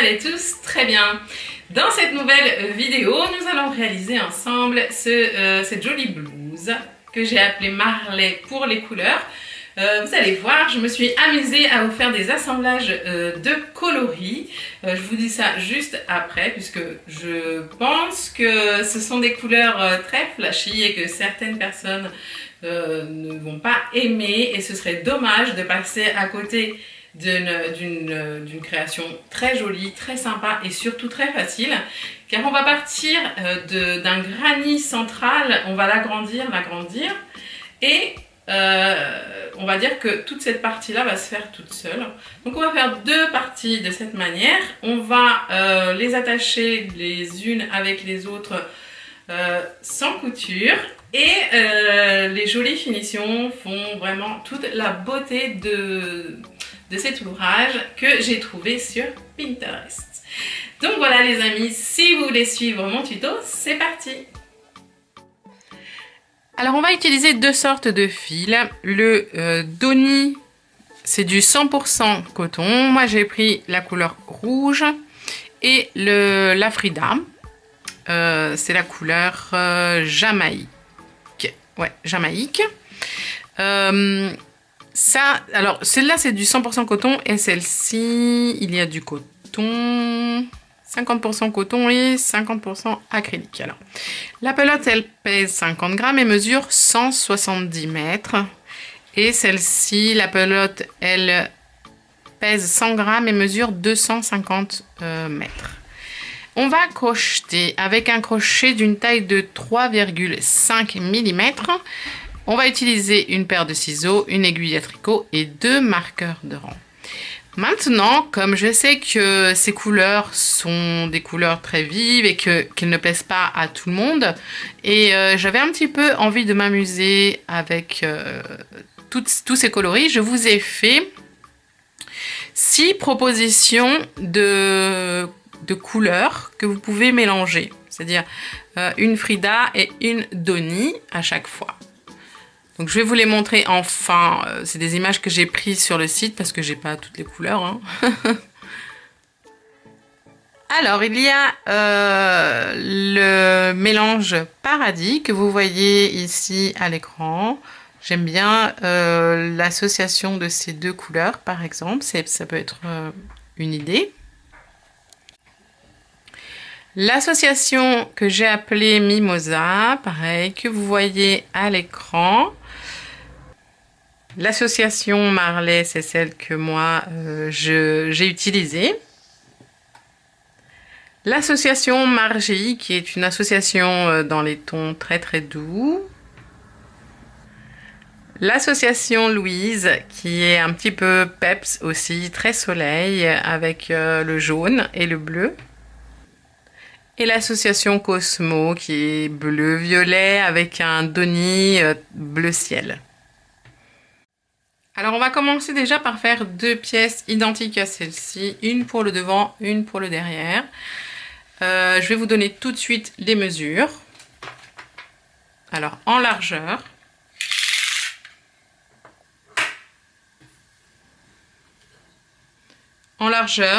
allez tous très bien. Dans cette nouvelle vidéo, nous allons réaliser ensemble cette jolie blouse que j'ai appelée Marley pour les couleurs. Vous allez voir, je me suis amusée à vous faire des assemblages de coloris. Je vous dis ça juste après puisque je pense que ce sont des couleurs très flashy et que certaines personnes ne vont pas aimer et ce serait dommage de passer à côté d'une création très jolie, très sympa et surtout très facile, car on va partir d'un granit central, on va l'agrandir et on va dire que toute cette partie là va se faire toute seule. Donc on va faire deux parties de cette manière, on va les attacher les unes avec les autres sans couture et les jolies finitions font vraiment toute la beauté de cet ouvrage que j'ai trouvé sur Pinterest. Donc voilà les amis, si vous voulez suivre mon tuto, c'est parti! Alors on va utiliser deux sortes de fils. Le Doni, c'est du 100% coton. Moi j'ai pris la couleur rouge. Et la Frida, c'est la couleur Jamaïque. Ouais, Jamaïque. Alors celle-là c'est du 100% coton et celle-ci il y a du coton, 50% coton et 50% acrylique. Alors la pelote elle pèse 50 grammes et mesure 170 mètres et celle-ci la pelote elle pèse 100 grammes et mesure 250 mètres. On va crocheter avec un crochet d'une taille de 3,5 mm. On va utiliser une paire de ciseaux, une aiguille à tricot et deux marqueurs de rang. Maintenant, comme je sais que ces couleurs sont des couleurs très vives et qu'elles ne plaisent pas à tout le monde, et j'avais un petit peu envie de m'amuser avec tous ces coloris, je vous ai fait 6 propositions de couleurs que vous pouvez mélanger. C'est-à-dire une Frida et une Doni à chaque fois. Donc je vais vous les montrer enfin, c'est des images que j'ai prises sur le site parce que j'ai pas toutes les couleurs. Hein. Alors il y a le mélange paradis que vous voyez ici à l'écran. J'aime bien l'association de ces deux couleurs par exemple, ça peut être une idée. L'association que j'ai appelée Mimosa, pareil, que vous voyez à l'écran. L'association Marley, c'est celle que moi j'ai utilisée. L'association Margie, qui est une association dans les tons très très doux. L'association Louise, qui est un petit peu peps aussi, très soleil, avec le jaune et le bleu. Et l'association Cosmo, qui est bleu-violet, avec un Doni bleu ciel. Alors on va commencer déjà par faire deux pièces identiques à celle-ci, une pour le devant, une pour le derrière. Je vais vous donner tout de suite les mesures. Alors en largeur,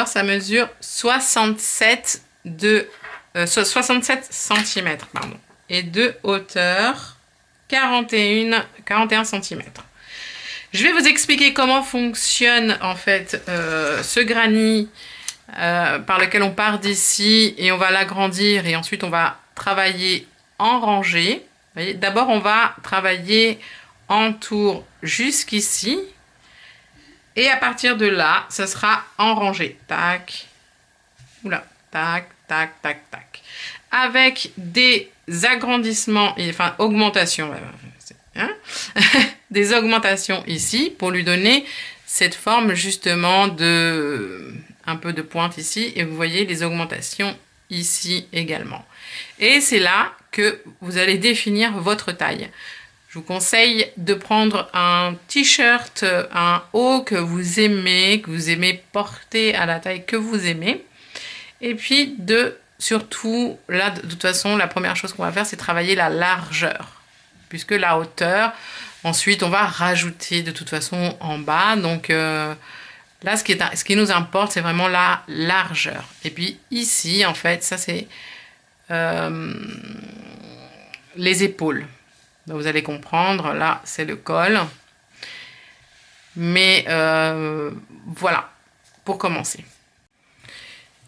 ça mesure 67 cm pardon, et de hauteur 41 cm. Je vais vous expliquer comment fonctionne en fait ce granit par lequel on part d'ici et on va l'agrandir et ensuite on va travailler en rangée. D'abord on va travailler en tour jusqu'ici et à partir de là ce sera en rangée. Tac, oula, tac, tac, tac, tac. Avec des agrandissements, enfin augmentations. Hein des augmentations ici pour lui donner cette forme justement un peu de pointe ici et vous voyez les augmentations ici également et c'est là que vous allez définir votre taille. Je vous conseille de prendre un t-shirt, un haut que vous aimez porter à la taille que vous aimez et puis surtout là de toute façon la première chose qu'on va faire c'est travailler la largeur puisque la hauteur, ensuite on va rajouter de toute façon en bas, donc Là, ce qui nous importe, c'est vraiment la largeur. Et puis ici, en fait, ça c'est les épaules. Donc, vous allez comprendre, là, c'est le col. Mais voilà, pour commencer.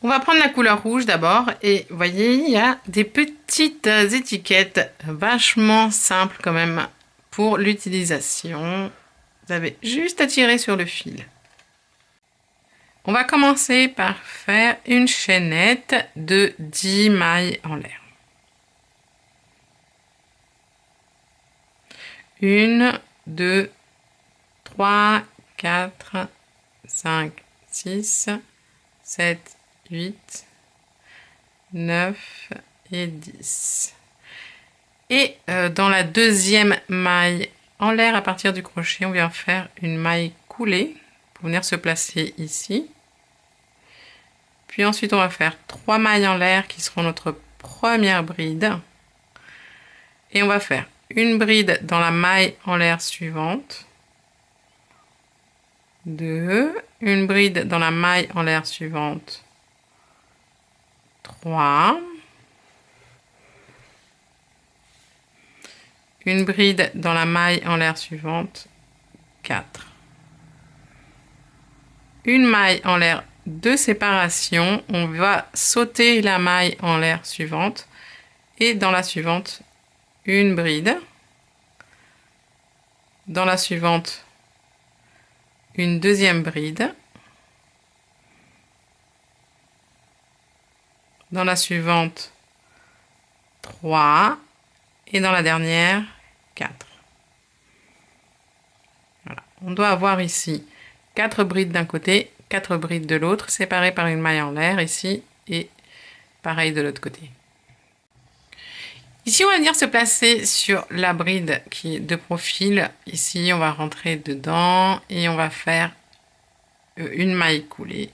On va prendre la couleur rouge d'abord. Et vous voyez, il y a des petites étiquettes vachement simples quand même pour l'utilisation. Vous avez juste à tirer sur le fil. On va commencer par faire une chaînette de 10 mailles en l'air. 1, 2, 3, 4, 5, 6, 7, 8, 9 et 10. Et dans la deuxième maille en l'air, à partir du crochet, on vient faire une maille coulée pour venir se placer ici. Puis ensuite, on va faire 3 mailles en l'air qui seront notre première bride. Et on va faire une bride dans la maille en l'air suivante. 2, une bride dans la maille en l'air suivante. 3, une bride dans la maille en l'air suivante. 4, une maille en l'air de séparation, on va sauter la maille en l'air suivante et dans la suivante une bride, dans la suivante une deuxième bride, dans la suivante 3 et dans la dernière 4. Voilà. On doit avoir ici 4 brides d'un côté, 4 brides de l'autre, séparées par une maille en l'air ici et pareil de l'autre côté. Ici, on va venir se placer sur la bride qui est de profil. Ici, on va rentrer dedans et on va faire une maille coulée.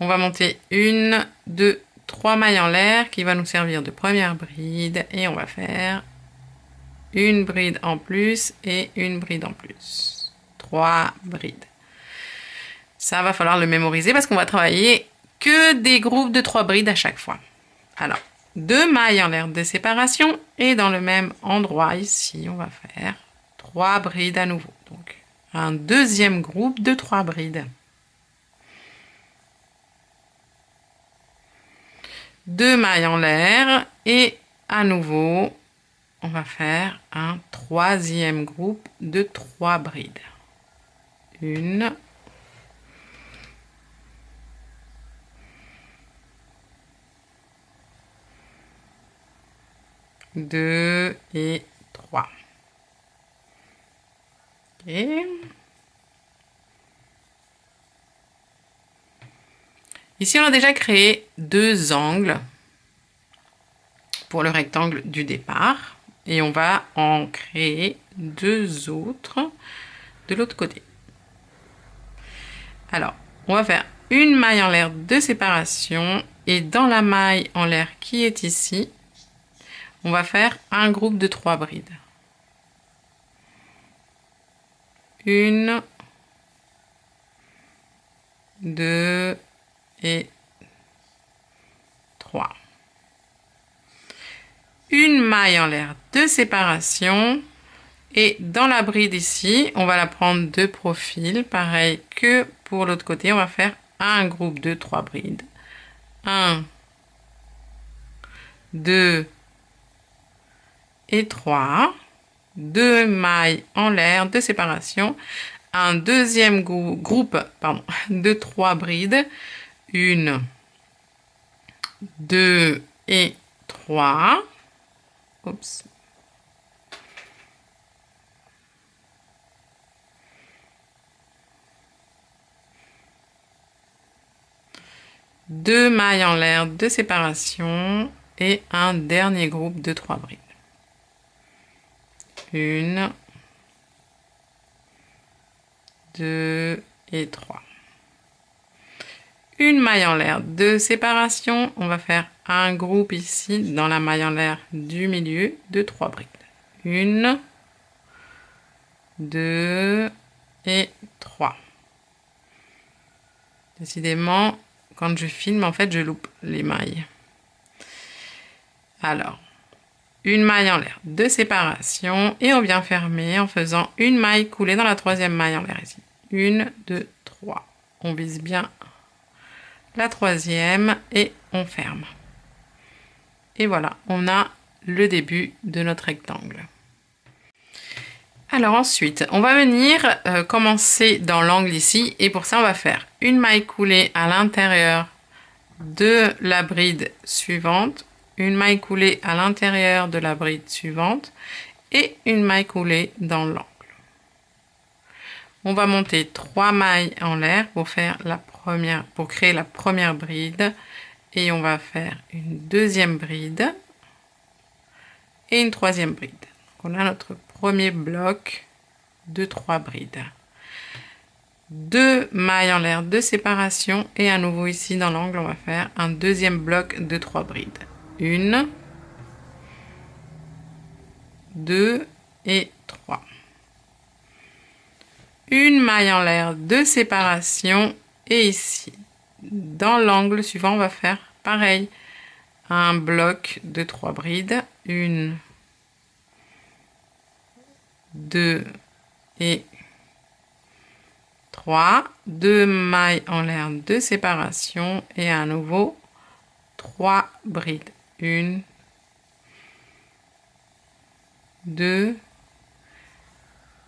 On va monter 1, 2, 3 mailles en l'air qui va nous servir de première bride et on va faire une bride en plus et une bride en plus. 3 brides. Ça va falloir le mémoriser parce qu'on va travailler que des groupes de 3 brides à chaque fois. Alors, 2 mailles en l'air de séparation et dans le même endroit ici, on va faire 3 brides à nouveau. Donc, un deuxième groupe de 3 brides. 2 mailles en l'air et à nouveau, on va faire un troisième groupe de 3 brides. 1, 2 et 3. Okay. Ici, on a déjà créé 2 angles pour le rectangle du départ et on va en créer 2 autres de l'autre côté. Alors, on va faire une maille en l'air de séparation et dans la maille en l'air qui est ici, on va faire un groupe de 3 brides. 1, 2 et 3. Une maille en l'air de séparation et dans la bride ici, on va la prendre de profil, pareil que pour l'autre côté, on va faire un groupe de 3 brides. 1, 2 et 3. 2 mailles en l'air de séparation, un deuxième groupe de 3 brides, 1, 2 et 3. Oups. Deux mailles en l'air de séparation et un dernier groupe de 3 brides. 1, 2 et 3. Une maille en l'air de séparation, on va faire un groupe ici dans la maille en l'air du milieu de 3 brides. 1, 2 et 3. Décidément, quand je filme, en fait, je loupe les mailles. Alors, une maille en l'air, 2 séparations, et on vient fermer en faisant une maille coulée dans la 3e maille en l'air ici. 1, 2, 3. On vise bien la 3e et on ferme. Et voilà, on a le début de notre rectangle. Alors ensuite, on va venir commencer dans l'angle ici, et pour ça on va faire une maille coulée à l'intérieur de la bride suivante, une maille coulée à l'intérieur de la bride suivante et une maille coulée dans l'angle. On va monter 3 mailles en l'air pour faire pour créer la première bride, et on va faire une 2e bride et une 3e bride. Donc on a notre premier bloc de 3 brides. 2 mailles en l'air de séparation, et à nouveau ici dans l'angle on va faire un 2e bloc de 3 brides. 1, 2 et 3. Une maille en l'air de séparation, et ici dans l'angle suivant on va faire pareil, un bloc de 3 brides. 1, 2 et 3, 2 mailles en l'air de séparation, et à nouveau 3 brides. 1, 2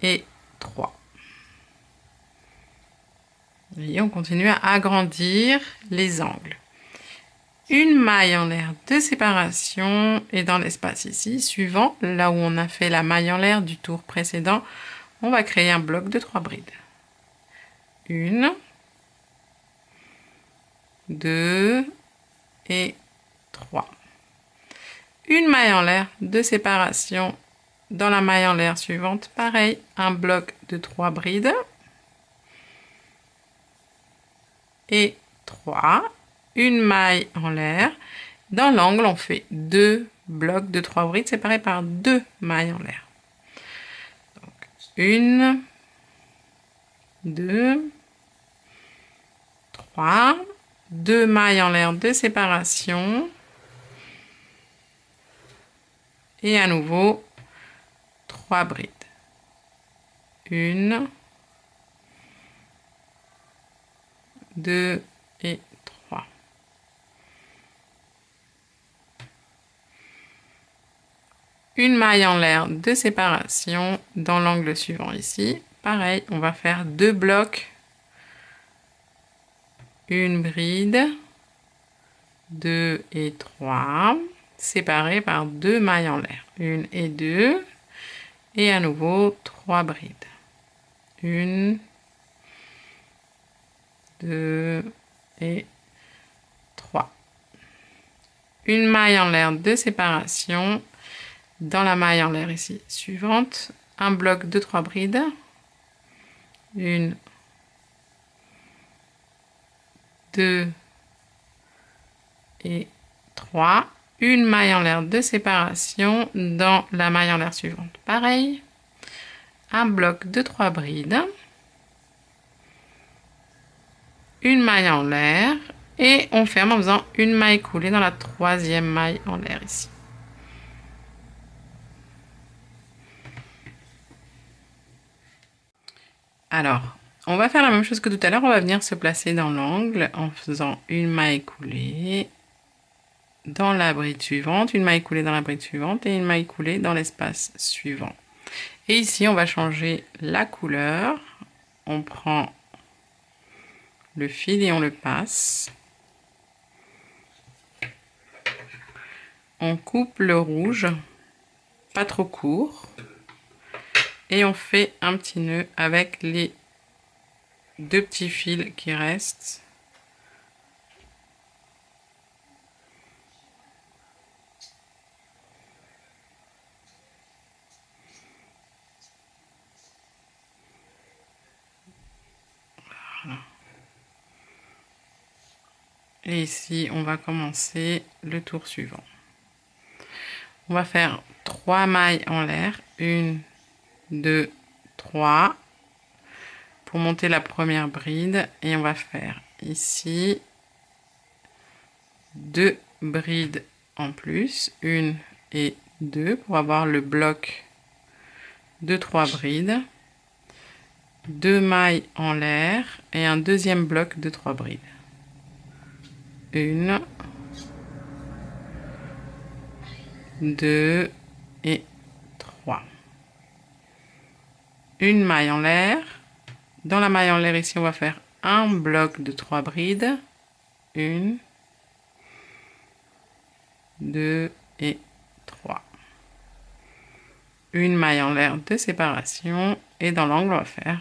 et 3. Et on continue à agrandir les angles. Une maille en l'air de séparation, et dans l'espace ici suivant, là où on a fait la maille en l'air du tour précédent, on va créer un bloc de 3 brides. 1, 2 et 3. Une maille en l'air de séparation, dans la maille en l'air suivante, pareil, un bloc de 3 brides et 3. Une maille en l'air. Dans l'angle, on fait 2 blocs de 3 brides séparés par 2 mailles en l'air. Donc, 1, 2, 3, 2 mailles en l'air de séparation, et à nouveau 3 brides. 1, 2 et 3. Une maille en l'air de séparation dans l'angle suivant ici. Pareil, on va faire 2 blocs, une bride, 2 et 3, séparés par 2 mailles en l'air. 1 et 2, et à nouveau 3 brides. 1, 2 et 3. Une maille en l'air de séparation, dans la maille en l'air ici suivante, un bloc de 3 brides. 1, 2 et 3. Une maille en l'air de séparation dans la maille en l'air suivante. Pareil, un bloc de 3 brides. Une maille en l'air, et on ferme en faisant une maille coulée dans la 3e maille en l'air ici. Alors, on va faire la même chose que tout à l'heure, on va venir se placer dans l'angle en faisant une maille coulée dans la bride suivante, une maille coulée dans la bride suivante et une maille coulée dans l'espace suivant. Et ici, on va changer la couleur. On prend le fil et on le passe. On coupe le rouge, pas trop court, et on fait un petit nœud avec les 2 petits fils qui restent. Voilà. Et ici, on va commencer le tour suivant. On va faire 3 mailles en l'air, 1, 2, 3, pour monter la première bride, et on va faire ici 2 brides en plus, 1 et 2 pour avoir le bloc de 3 brides, 2 mailles en l'air et un deuxième bloc de 3 brides. 1, 2 et 3. Une maille en l'air. Dans la maille en l'air ici, on va faire un bloc de 3 brides. 1, 2 et 3. Une maille en l'air de séparation. Et dans l'angle, on va faire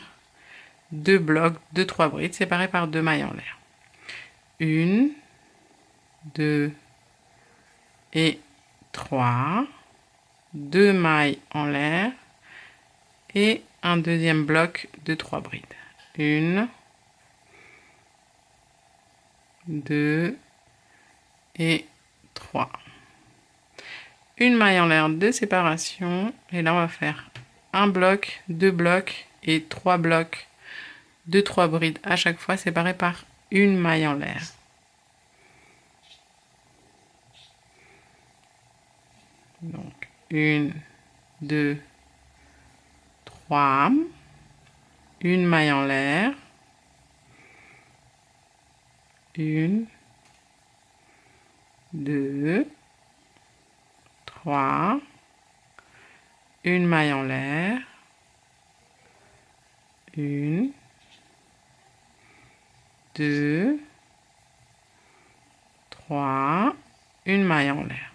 2 blocs de 3 brides séparés par 2 mailles en l'air. 1, 2 et 3. 2 mailles en l'air et un deuxième bloc de 3 brides. 1, 2 et 3. Une maille en l'air de séparation et là on va faire un bloc, 2 blocs et 3 blocs de 3 brides à chaque fois séparés par une maille en l'air. Donc 1, 2, 3, une maille en l'air, 1, 2, 3, une maille en l'air, 1, 2, 3, une maille en l'air.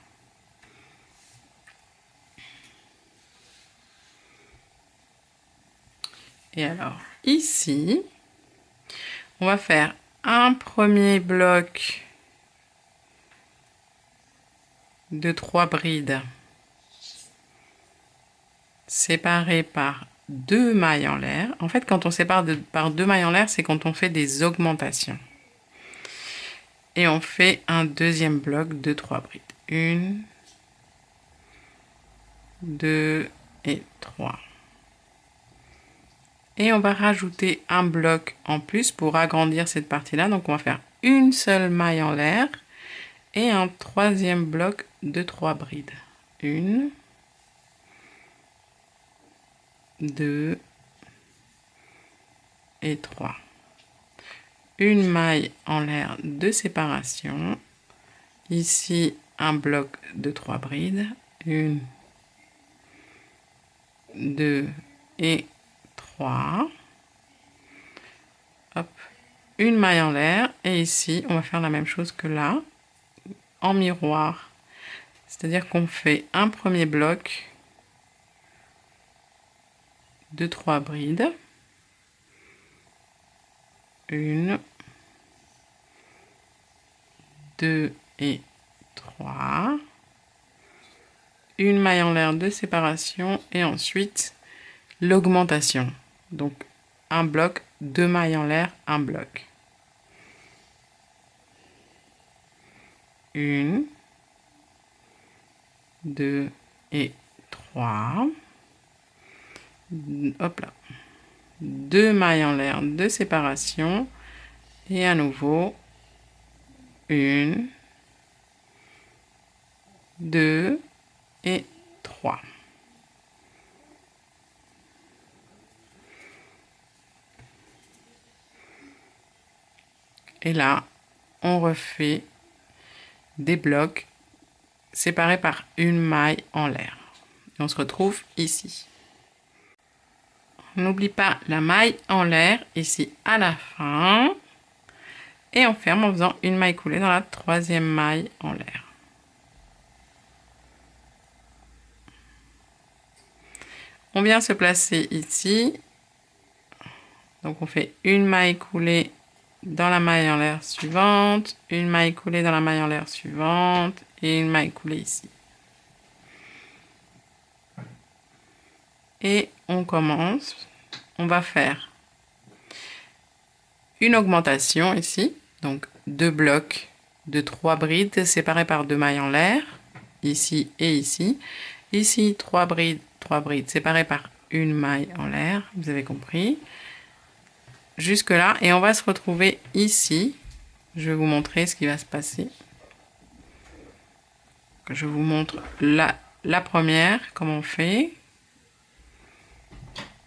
Et alors, ici, on va faire un premier bloc de 3 brides séparés par 2 mailles en l'air. En fait, quand on sépare par 2 mailles en l'air, c'est quand on fait des augmentations. Et on fait un deuxième bloc de 3 brides. 1, 2 et 3. Et on va rajouter un bloc en plus pour agrandir cette partie-là. Donc on va faire une seule maille en l'air et un troisième bloc de 3 brides. 1, 2 et 3. Une maille en l'air de séparation. Ici, un bloc de 3 brides. 1, 2 et 3. Hop. Une maille en l'air. Et ici, on va faire la même chose que là, en miroir. C'est-à-dire qu'on fait un premier bloc de 3 brides. 1, 2 et 3. Une maille en l'air de séparation et ensuite l'augmentation. Donc un bloc, 2 mailles en l'air, un bloc. 1, 2 et 3. Hop là. 2 mailles en l'air de séparation et à nouveau 1, 2 et 3. Et là, on refait des blocs séparés par une maille en l'air. Et on se retrouve ici. On n'oublie pas la maille en l'air ici à la fin. Et on ferme en faisant une maille coulée dans la troisième maille en l'air. On vient se placer ici. Donc on fait une maille coulée dans la maille en l'air suivante, une maille coulée dans la maille en l'air suivante et une maille coulée ici. Et on commence. On va faire une augmentation ici. Donc 2 blocs de 3 brides séparés par 2 mailles en l'air, ici et ici. Ici, 3 brides séparées par une maille en l'air, vous avez compris. jusque là et on va se retrouver ici. Je vais vous montrer ce qui va se passer. Je vous montre la première, comment on fait.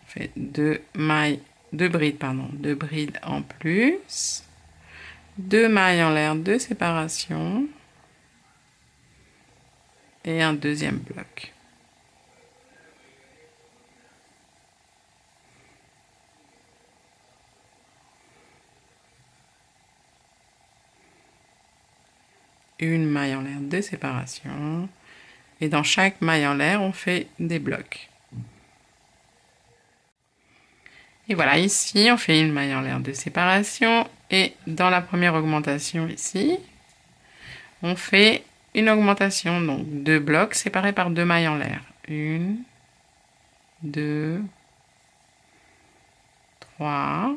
On fait deux brides en plus, 2 mailles en l'air de séparation et un deuxième bloc. Une maille en l'air de séparation et dans chaque maille en l'air on fait des blocs. Et voilà, ici on fait une maille en l'air de séparation et dans la première augmentation ici on fait une augmentation, donc 2 blocs séparés par 2 mailles en l'air. 1, 2, 3,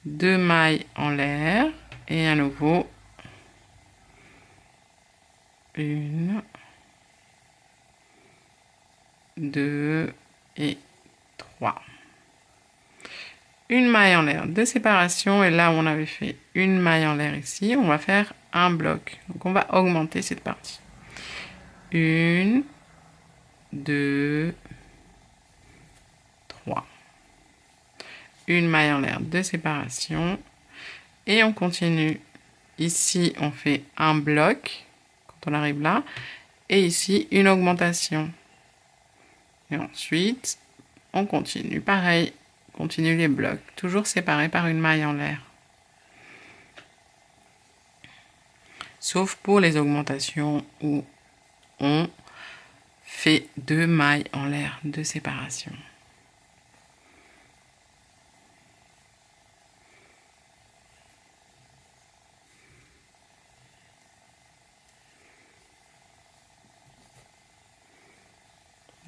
2 mailles en l'air et à nouveau 1, 2 et 3. Une maille en l'air de séparation et là où on avait fait une maille en l'air ici, on va faire un bloc. Donc on va augmenter cette partie. 1, 2, 3. Une maille en l'air de séparation et on continue. Ici on fait un bloc quand on arrive là et ici une augmentation. Et ensuite on continue pareil. Continue les blocs, toujours séparés par une maille en l'air. Sauf pour les augmentations où on fait 2 mailles en l'air de séparation.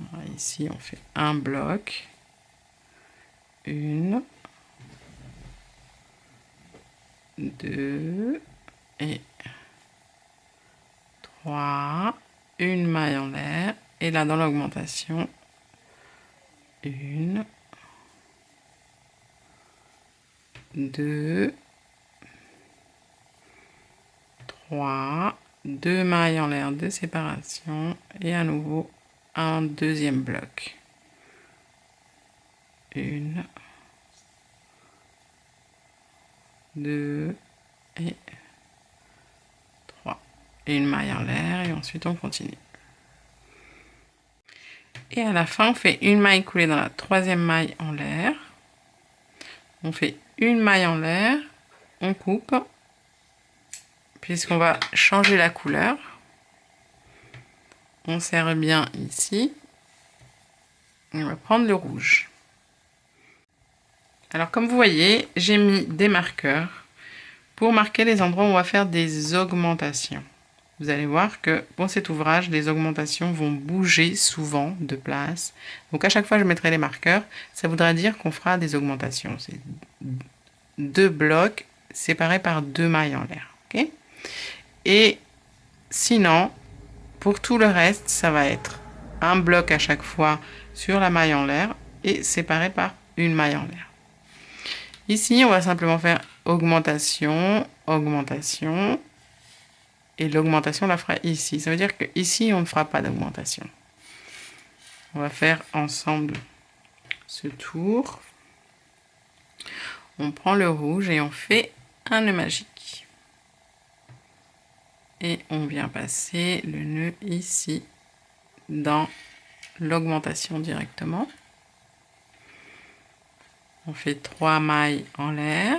Alors ici, on fait un bloc. 1, 2 et 3, une maille en l'air et là dans l'augmentation 1, 2, 3, 2 mailles en l'air de séparation et à nouveau un deuxième bloc. 1, 2 et 3. Et une maille en l'air et ensuite on continue. Et à la fin, on fait une maille coulée dans la troisième maille en l'air. On fait une maille en l'air, on coupe, puisqu'on va changer la couleur. On serre bien ici. On va prendre le rouge. Alors comme vous voyez, j'ai mis des marqueurs pour marquer les endroits où on va faire des augmentations. Vous allez voir que pour cet ouvrage, les augmentations vont bouger souvent de place. Donc à chaque fois, je mettrai les marqueurs. Ça voudra dire qu'on fera des augmentations. C'est 2 blocs séparés par 2 mailles en l'air. Okay? Et sinon, pour tout le reste, ça va être un bloc à chaque fois sur la maille en l'air et séparé par une maille en l'air. Ici, on va simplement faire augmentation, augmentation. Et l'augmentation, on la fera ici. Ça veut dire que ici, on ne fera pas d'augmentation. On va faire ensemble ce tour. On prend le rouge et on fait un nœud magique. Et on vient passer le nœud ici, dans l'augmentation directement. On fait 3 mailles en l'air.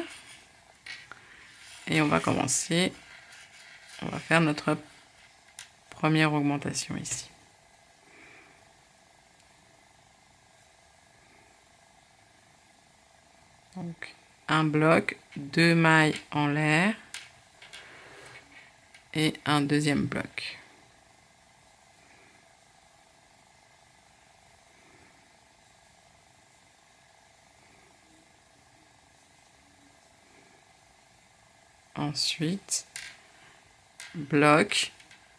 Et on va commencer. On va faire notre première augmentation ici. Donc, un bloc, 2 mailles en l'air et un deuxième bloc. Ensuite, bloc,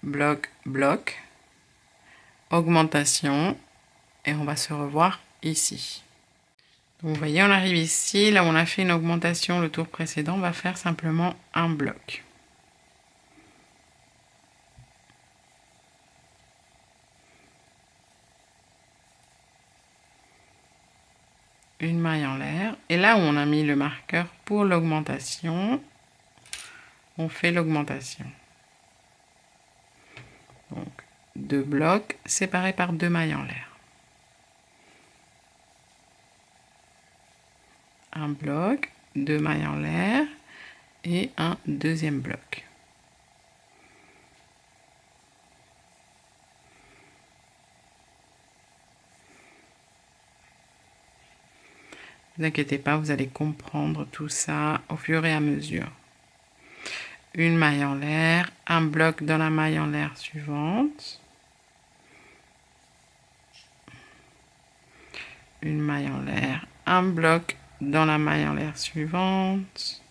bloc, bloc, augmentation et on va se revoir ici. Donc, vous voyez, on arrive ici, là où on a fait une augmentation le tour précédent, on va faire simplement un bloc. Une maille en l'air. Et là où on a mis le marqueur pour l'augmentation, on fait l'augmentation. Donc, 2 blocs séparés par 2 mailles en l'air. Un bloc, 2 mailles en l'air et un deuxième bloc. Ne vous inquiétez pas, vous allez comprendre tout ça au fur et à mesure. Une maille en l'air, un bloc dans la maille en l'air suivante. Une maille en l'air, un bloc dans la maille en l'air suivante.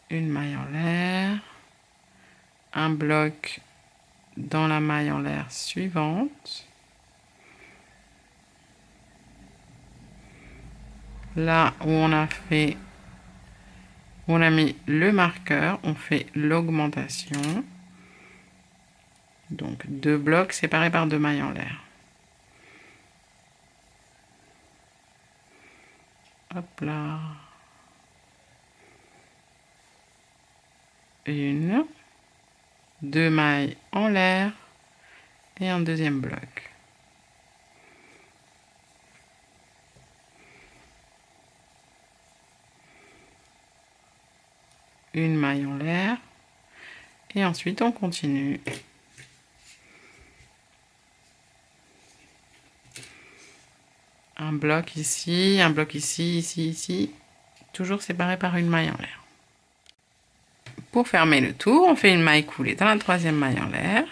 Une maille en l'air, un bloc dans la maille en l'air suivante. Là où on a fait, on a mis le marqueur, on fait l'augmentation. Donc 2 blocs séparés par 2 mailles en l'air. Hop là. Une, 2 mailles en l'air et un deuxième bloc. Une maille en l'air et ensuite on continue. Un bloc ici, un bloc ici, ici, toujours séparé par une maille en l'air. Pour fermer le tour, on fait une maille coulée dans la troisième maille en l'air.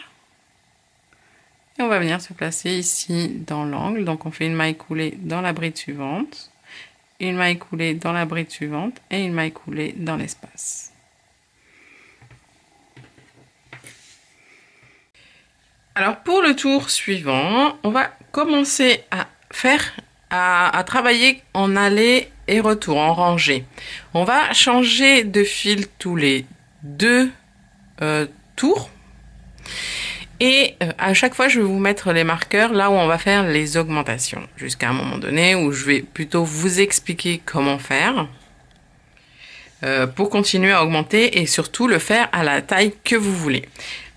Et on va venir se placer ici dans l'angle. Donc on fait une maille coulée dans la bride suivante, une maille coulée dans la bride suivante et une maille coulée dans l'espace. Alors pour le tour suivant, on va commencer à travailler en aller et retour, en rangée. On va changer de fil tous les 2 tours. Et à chaque fois, je vais vous mettre les marqueurs là où on va faire les augmentations. Jusqu'à un moment donné où je vais plutôt vous expliquer comment faire pour continuer à augmenter et surtout le faire à la taille que vous voulez.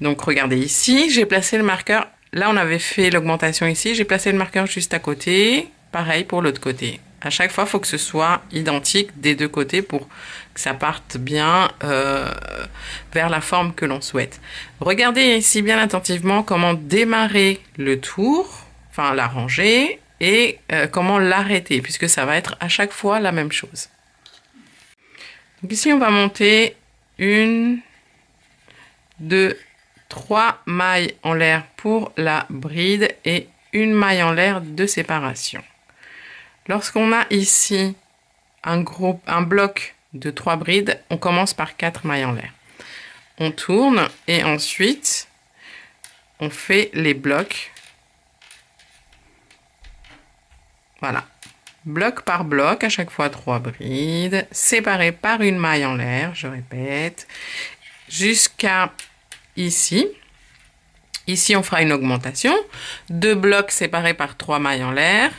Donc regardez ici, j'ai placé le marqueur. Là, on avait fait l'augmentation ici. J'ai placé le marqueur juste à côté. Pareil pour l'autre côté. À chaque fois, il faut que ce soit identique des 2 côtés pour que ça parte bien vers la forme que l'on souhaite. Regardez ici bien attentivement comment démarrer le tour, enfin la rangée, et comment l'arrêter, puisque ça va être à chaque fois la même chose. Donc ici, on va monter 1, 2, 3 mailles en l'air pour la bride et une maille en l'air de séparation. Lorsqu'on a ici un bloc de 3 brides, on commence par 4 mailles en l'air. On tourne et ensuite on fait les blocs. Voilà. Bloc par bloc, à chaque fois 3 brides, séparées par une maille en l'air, je répète, jusqu'à ici. Ici, on fera une augmentation. 2 blocs séparés par 3 mailles en l'air.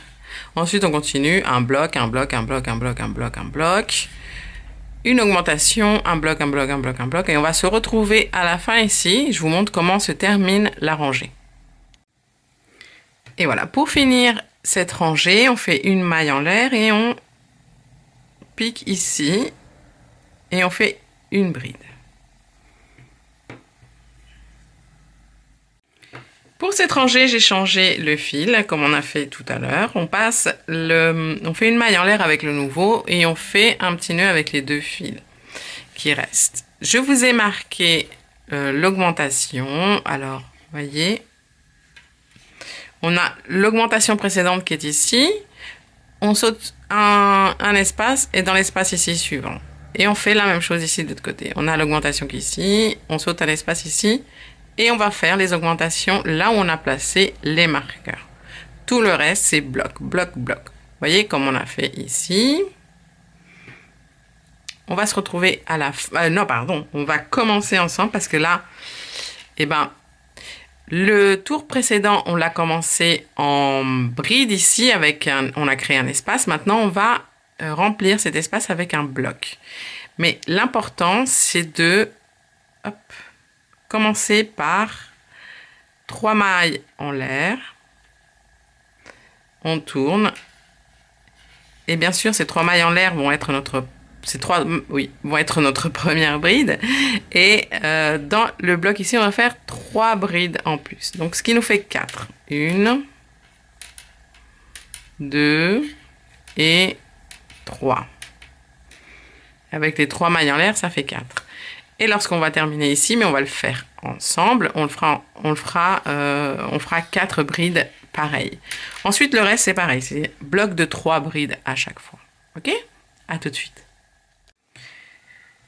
Ensuite, on continue. Un bloc, un bloc, un bloc, un bloc, un bloc, un bloc. Une augmentation, un bloc, un bloc, un bloc, un bloc. Et on va se retrouver à la fin ici. Je vous montre comment se termine la rangée. Et voilà, pour finir cette rangée, on fait une maille en l'air et on pique ici. Et on fait une bride. Pour cette rangée, j'ai changé le fil, comme on a fait tout à l'heure. On fait une maille en l'air avec le nouveau et on fait un petit nœud avec les 2 fils qui restent. Je vous ai marqué l'augmentation. Alors, voyez, on a l'augmentation précédente qui est ici. On saute un espace et dans l'espace ici suivant. Et on fait la même chose ici de l'autre côté. On a l'augmentation qui est ici, on saute à l'espace ici Et on va faire les augmentations là où on a placé les marqueurs. Tout le reste, c'est bloc, bloc, bloc. Vous voyez comme on a fait ici. On va se retrouver à la fin. Non, pardon, on va commencer ensemble parce que là, eh ben, le tour précédent, on l'a commencé en bride ici, on a créé un espace. Maintenant, on va remplir cet espace avec un bloc. Mais l'important, c'est de commencer par 3 mailles en l'air. On tourne. Et bien sûr, ces 3 mailles en l'air vont être notre première bride. Et dans le bloc ici, on va faire 3 brides en plus. Donc, ce qui nous fait 4. 1, 2 et 3. Avec les 3 mailles en l'air, ça fait 4. Et lorsqu'on va terminer ici, mais on va le faire ensemble, on fera 4 brides pareilles. Ensuite, le reste, c'est pareil. C'est bloc de 3 brides à chaque fois. OK? À tout de suite.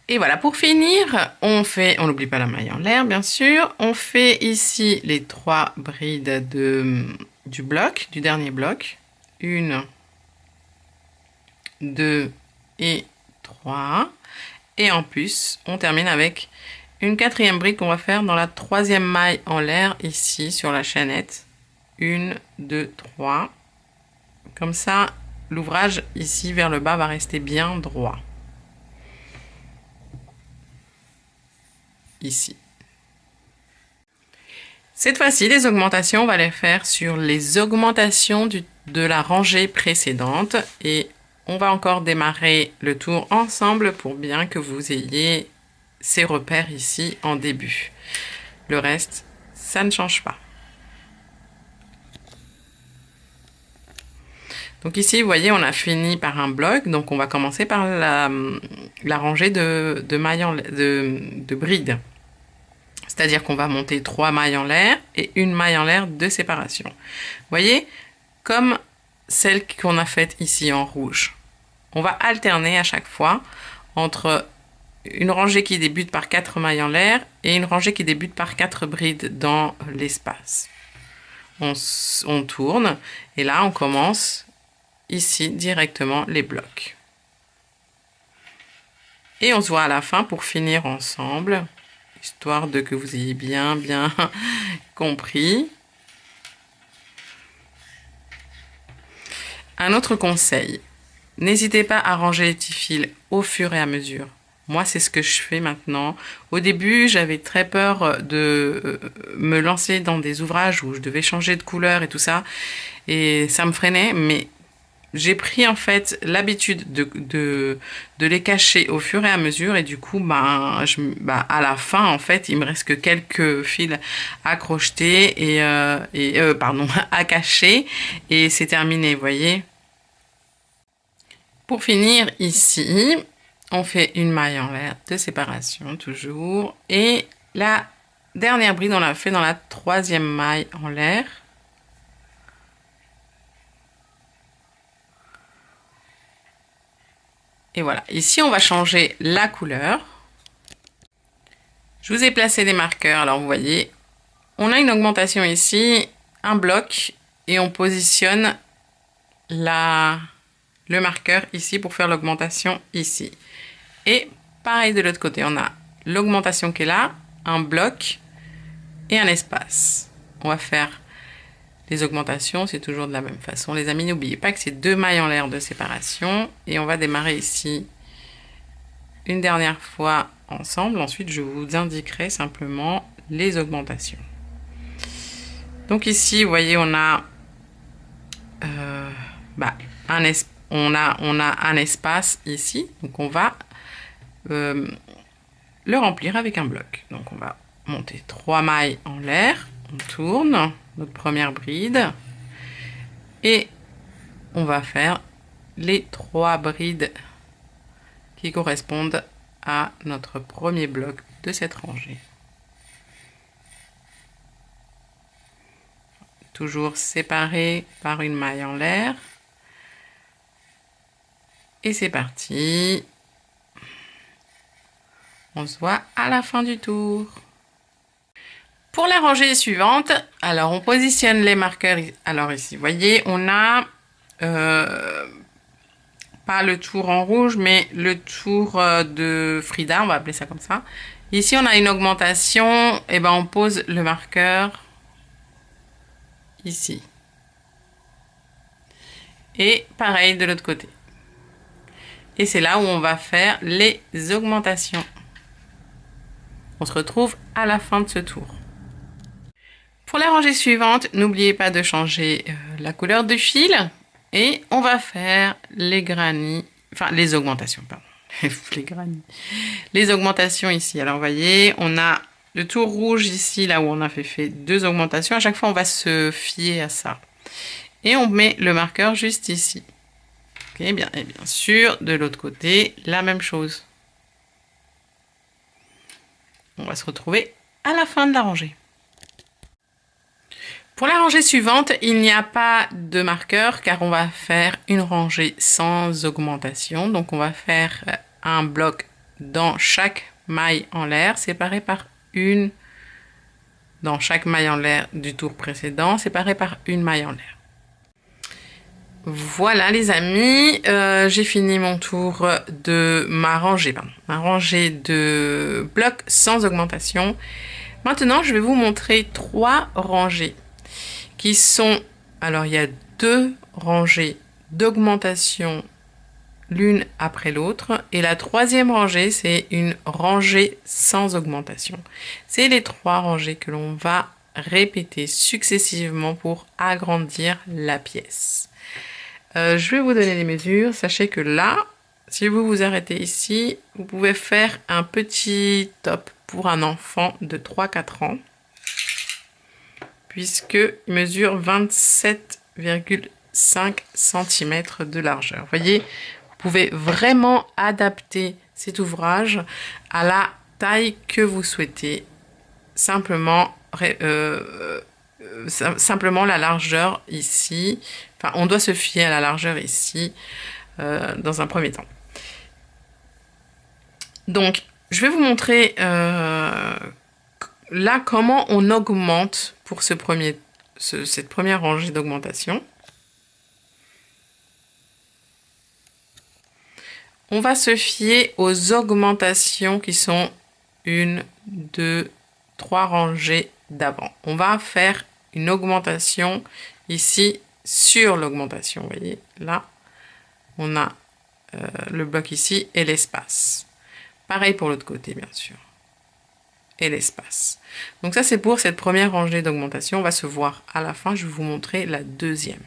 Et voilà, pour finir, on n'oublie pas la maille en l'air, bien sûr. On fait ici les 3 brides du bloc, du dernier bloc. 1, 2 et 3. Et en plus, on termine avec une 4e bride qu'on va faire dans la 3e maille en l'air, ici, sur la chaînette. 1, 2, 3. Comme ça, l'ouvrage, ici, vers le bas, va rester bien droit. Ici. Cette fois-ci, les augmentations, on va les faire sur les augmentations de la rangée précédente. Et on va encore démarrer le tour ensemble pour bien que vous ayez ces repères ici en début. Le reste, ça ne change pas. Donc ici, vous voyez, on a fini par un bloc. Donc on va commencer par la rangée de brides. C'est-à-dire qu'on va monter 3 mailles en l'air et une maille en l'air de séparation. Vous voyez, comme celle qu'on a faite ici en rouge. On va alterner à chaque fois entre une rangée qui débute par 4 mailles en l'air et une rangée qui débute par 4 brides dans l'espace. On tourne et là on commence ici directement les blocs. Et on se voit à la fin pour finir ensemble, histoire de que vous ayez bien compris. Un autre conseil, n'hésitez pas à ranger les petits fils au fur et à mesure. Moi, c'est ce que je fais maintenant. Au début, j'avais très peur de me lancer dans des ouvrages où je devais changer de couleur et tout ça. Et ça me freinait, mais j'ai pris en fait l'habitude de les cacher au fur et à mesure. Et du coup, à la fin, en fait, il me reste que quelques fils à crocheter à cacher. Et c'est terminé, vous voyez. Pour finir ici, on fait une maille en l'air de séparation toujours. Et la dernière bride, on l'a fait dans la 3e maille en l'air. Et voilà, ici on va changer la couleur. Je vous ai placé des marqueurs, alors vous voyez, on a une augmentation ici, un bloc, et on positionne le marqueur ici pour faire l'augmentation ici. Et pareil de l'autre côté, on a l'augmentation qui est là, un bloc et un espace. On va faire les augmentations, c'est toujours de la même façon. Les amis, n'oubliez pas que c'est 2 mailles en l'air de séparation. Et on va démarrer ici une dernière fois ensemble. Ensuite, je vous indiquerai simplement les augmentations. Donc ici, vous voyez, on a un espace ici. Donc on va le remplir avec un bloc. Donc on va monter 3 mailles en l'air. On tourne notre première bride. Et on va faire les 3 brides qui correspondent à notre premier bloc de cette rangée. Toujours séparé par une maille en l'air. Et c'est parti. On se voit à la fin du tour. Pour la rangée suivante, alors on positionne les marqueurs. Alors ici, vous voyez, on a pas le tour en rouge, mais le tour de Frida, on va appeler ça comme ça. Ici, on a une augmentation, et ben on pose le marqueur ici. Et pareil de l'autre côté. Et c'est là où on va faire les augmentations. On se retrouve à la fin de ce tour. Pour la rangée suivante, n'oubliez pas de changer la couleur du fil. Et on va faire les granits, enfin les augmentations, pardon. Les granits. Les augmentations ici. Alors vous voyez, on a le tour rouge ici, là où on a fait deux augmentations. À chaque fois, on va se fier à ça. Et on met le marqueur juste ici. Okay, bien, et bien sûr, de l'autre côté, la même chose. On va se retrouver à la fin de la rangée. Pour la rangée suivante, il n'y a pas de marqueur car on va faire une rangée sans augmentation. Donc on va faire un bloc dans chaque maille en l'air, séparé par une, dans chaque maille en l'air du tour précédent, séparé par une maille en l'air. Voilà les amis, j'ai fini mon tour de ma rangée de blocs sans augmentation. Maintenant, je vais vous montrer 3 rangées qui sont, alors il y a 2 rangées d'augmentation l'une après l'autre et la 3e rangée c'est une rangée sans augmentation. C'est les 3 rangées que l'on va répéter successivement pour agrandir la pièce. Je vais vous donner les mesures. Sachez que là, si vous vous arrêtez ici, vous pouvez faire un petit top pour un enfant de 3-4 ans. Puisqu'il mesure 27,5 cm de largeur. Vous voyez, vous pouvez vraiment adapter cet ouvrage à la taille que vous souhaitez. Simplement la largeur ici. Enfin, on doit se fier à la largeur ici dans un premier temps. Donc, je vais vous montrer là comment on augmente pour cette première rangée d'augmentation. On va se fier aux augmentations qui sont 1, 2, 3 rangées d'avant. On va faire une augmentation ici sur l'augmentation. Vous voyez, là, on a le bloc ici et l'espace. Pareil pour l'autre côté, bien sûr. Et l'espace. Donc ça, c'est pour cette première rangée d'augmentation. On va se voir à la fin. Je vais vous montrer la deuxième.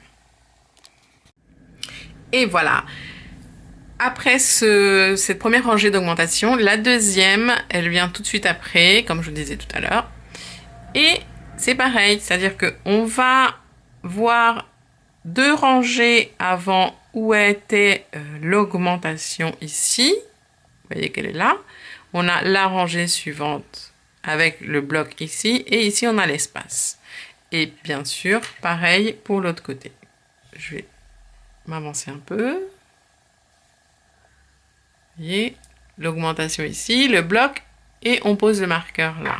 Et voilà. Après cette première rangée d'augmentation, la deuxième, elle vient tout de suite après, comme je vous disais tout à l'heure. Et c'est pareil, c'est-à-dire qu'on va voir 2 rangées avant où était l'augmentation ici. Vous voyez qu'elle est là. On a la rangée suivante avec le bloc ici, et ici on a l'espace. Et bien sûr, pareil pour l'autre côté. Je vais m'avancer un peu. Vous voyez, l'augmentation ici, le bloc, et on pose le marqueur là.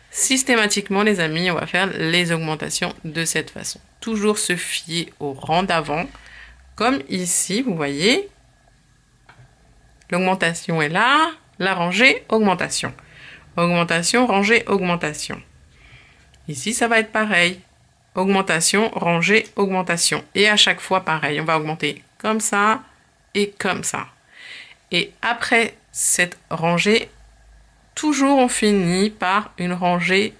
Systématiquement, les amis, on va faire les augmentations de cette façon. Toujours se fier au rang d'avant, comme ici, vous voyez. L'augmentation est là, la rangée, augmentation. Augmentation, rangée, augmentation. Ici, ça va être pareil. Augmentation, rangée, augmentation. Et à chaque fois, pareil. On va augmenter comme ça et comme ça. Et après cette rangée, toujours on finit par une rangée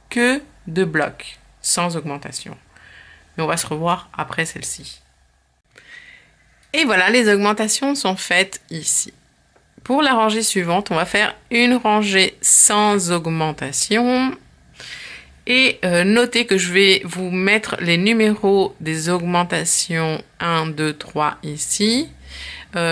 que de blocs, sans augmentation. Mais on va se revoir après celle-ci. Et voilà, les augmentations sont faites ici. Pour la rangée suivante, on va faire une rangée sans augmentation. Et notez que je vais vous mettre les numéros des augmentations 1, 2, 3 ici.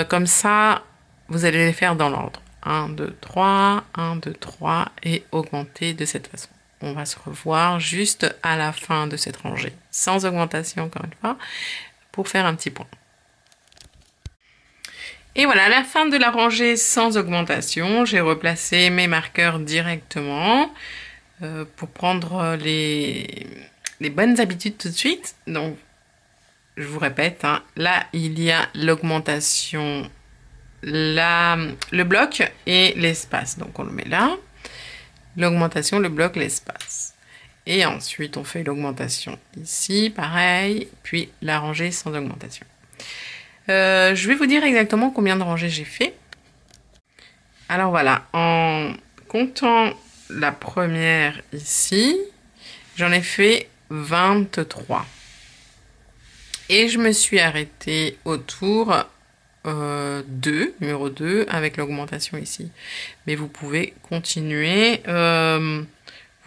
Comme ça, vous allez les faire dans l'ordre. 1, 2, 3, 1, 2, 3 et augmenter de cette façon. On va se revoir juste à la fin de cette rangée, sans augmentation encore une fois, pour faire un petit point. Et voilà, à la fin de la rangée sans augmentation, j'ai replacé mes marqueurs directement. pour prendre les bonnes habitudes tout de suite. Donc, je vous répète, hein, là, il y a l'augmentation, le bloc et l'espace. Donc, on le met là. L'augmentation, le bloc, l'espace. Et ensuite, on fait l'augmentation ici, pareil, puis la rangée sans augmentation. Je vais vous dire exactement combien de rangées j'ai fait. Alors voilà, en comptant la première ici, j'en ai fait 23. Et je me suis arrêtée au tour 2, numéro 2, avec l'augmentation ici. Mais vous pouvez continuer,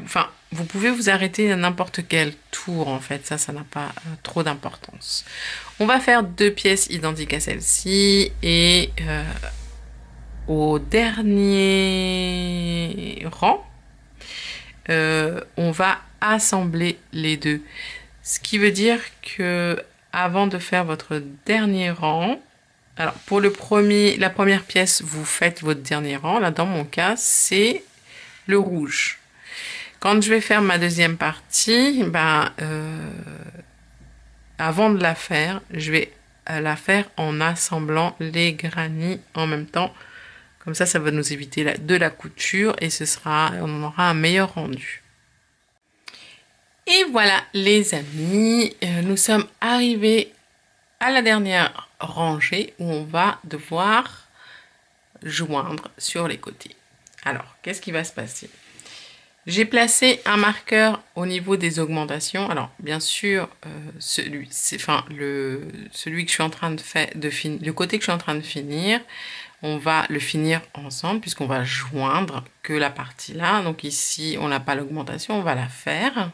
enfin, vous pouvez vous arrêter à n'importe quel tour, en fait. Ça n'a pas trop d'importance. On va faire 2 pièces identiques à celle-ci et au dernier rang, on va assembler les deux. Ce qui veut dire que avant de faire votre dernier rang, alors pour la première pièce, vous faites votre dernier rang. Là, dans mon cas, c'est le rouge. Quand je vais faire ma deuxième partie, avant de la faire, je vais la faire en assemblant les granits en même temps. Comme ça va nous éviter de la couture et on aura un meilleur rendu. Et voilà les amis, nous sommes arrivés à la dernière rangée où on va devoir joindre sur les côtés. Alors, qu'est-ce qui va se passer? J'ai placé un marqueur au niveau des augmentations. Alors, bien sûr, celui que je suis en train de faire, le côté que je suis en train de finir, on va le finir ensemble puisqu'on va joindre que la partie là. Donc ici, on n'a pas l'augmentation, on va la faire.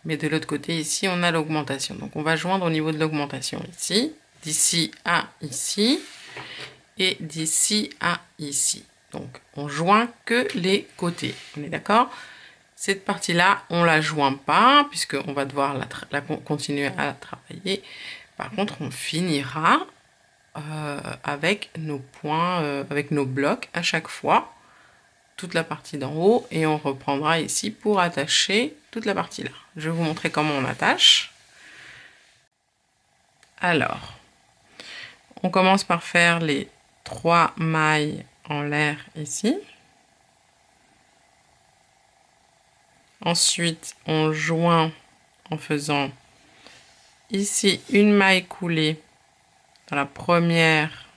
Mais de l'autre côté, ici, on a l'augmentation. Donc, on va joindre au niveau de l'augmentation ici, d'ici à ici, et d'ici à ici. Donc, on joint que les côtés. On est d'accord? Cette partie-là, on ne la joint pas, puisqu'on va devoir continuer à la travailler. Par contre, on finira avec nos points, avec nos blocs à chaque fois, toute la partie d'en haut, et on reprendra ici pour attacher toute la partie là. Je vais vous montrer comment on attache. Alors, on commence par faire les 3 mailles en l'air ici. Ensuite, on joint en faisant ici une maille coulée dans la première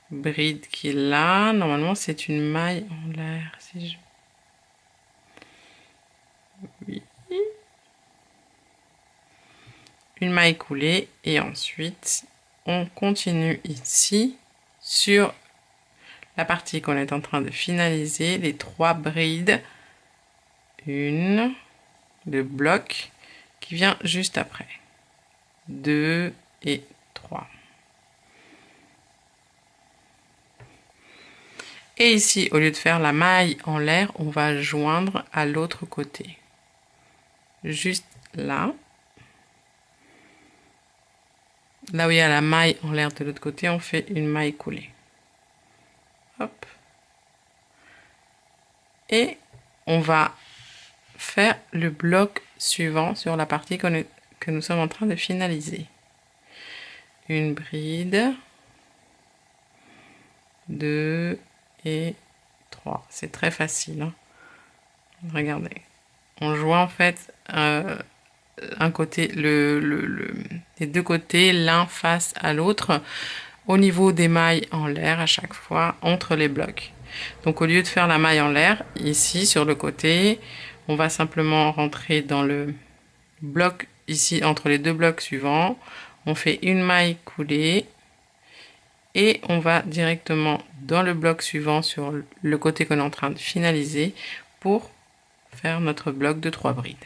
bride qui est là. Normalement, c'est une maille en l'air. Si je... Oui. Une maille coulée et ensuite, on continue ici sur la partie qu'on est en train de finaliser, les 3 brides, le bloc qui vient juste après, 2 et 3. Et ici, au lieu de faire la maille en l'air, on va joindre à l'autre côté, juste là. Là où il y a la maille en l'air de l'autre côté, on fait une maille coulée. Hop. Et on va faire le bloc suivant sur la partie que nous sommes en train de finaliser. Une bride, 2 et 3. C'est très facile. Hein. Regardez. On joint en fait un côté, les deux côtés, l'un face à l'autre, au niveau des mailles en l'air à chaque fois, entre les blocs. Donc au lieu de faire la maille en l'air, ici sur le côté, on va simplement rentrer dans le bloc, ici entre les deux blocs suivants, on fait une maille coulée, et on va directement dans le bloc suivant sur le côté qu'on est en train de finaliser pour faire notre bloc de 3 brides.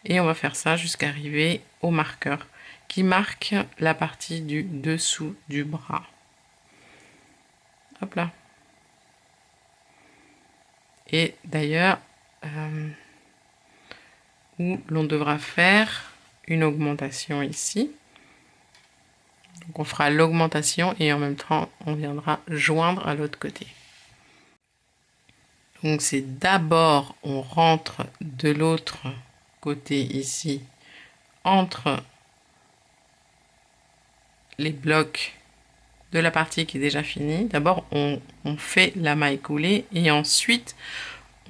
Et on va faire ça jusqu'à arriver au marqueur qui marque la partie du dessous du bras. Hop là. Et d'ailleurs, où l'on devra faire une augmentation ici. Donc on fera l'augmentation et en même temps, on viendra joindre à l'autre côté. Donc c'est d'abord on rentre de l'autre côté ici entre les blocs de la partie qui est déjà finie. D'abord on fait la maille coulée et ensuite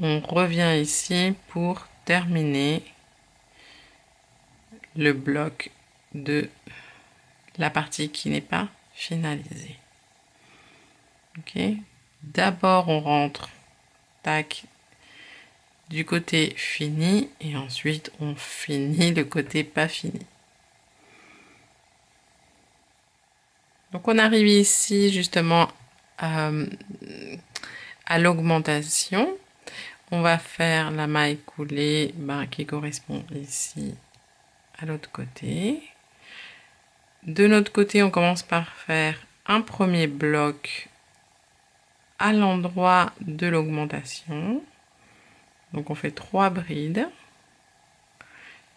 on revient ici pour terminer le bloc de la partie qui n'est pas finalisée. Ok, d'abord on rentre tac du côté fini et ensuite on finit le côté pas fini. Donc on arrive ici justement à l'augmentation. On va faire la maille coulée qui correspond ici à l'autre côté. De notre côté, on commence par faire un premier bloc à l'endroit de l'augmentation. Donc on fait 3 brides.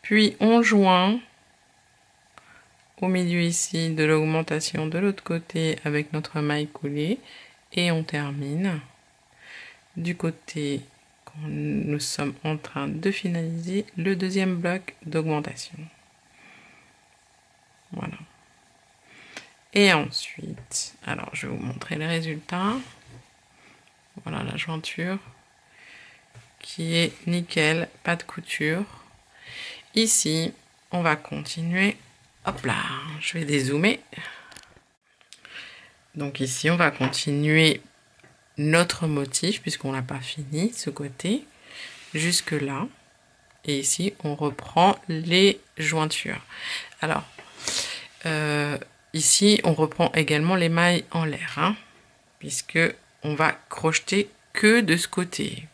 Puis on joint au milieu ici de l'augmentation de l'autre côté avec notre maille coulée et on termine du côté qu'on nous sommes en train de finaliser le deuxième bloc d'augmentation. Voilà. Et ensuite, alors je vais vous montrer les résultats. Voilà la jointure qui est nickel, pas de couture. Ici, on va continuer. Hop là, je vais dézoomer. Donc ici, on va continuer notre motif puisqu'on n'a pas fini ce côté jusque là. Et ici, on reprend les jointures. Alors, ici, on reprend également les mailles en l'air, hein, puisque on va crocheter que de ce côté.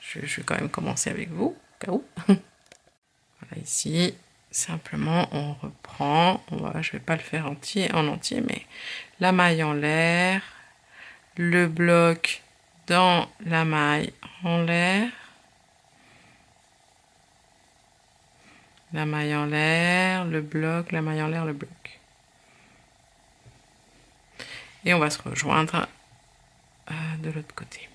Je vais quand même commencer avec vous, au cas où. Voilà, ici, simplement, on reprend. Je ne vais pas le faire en entier, mais la maille en l'air, le bloc dans la maille en l'air, la maille en l'air, le bloc, la maille en l'air, le bloc. Et on va se rejoindre de l'autre côté.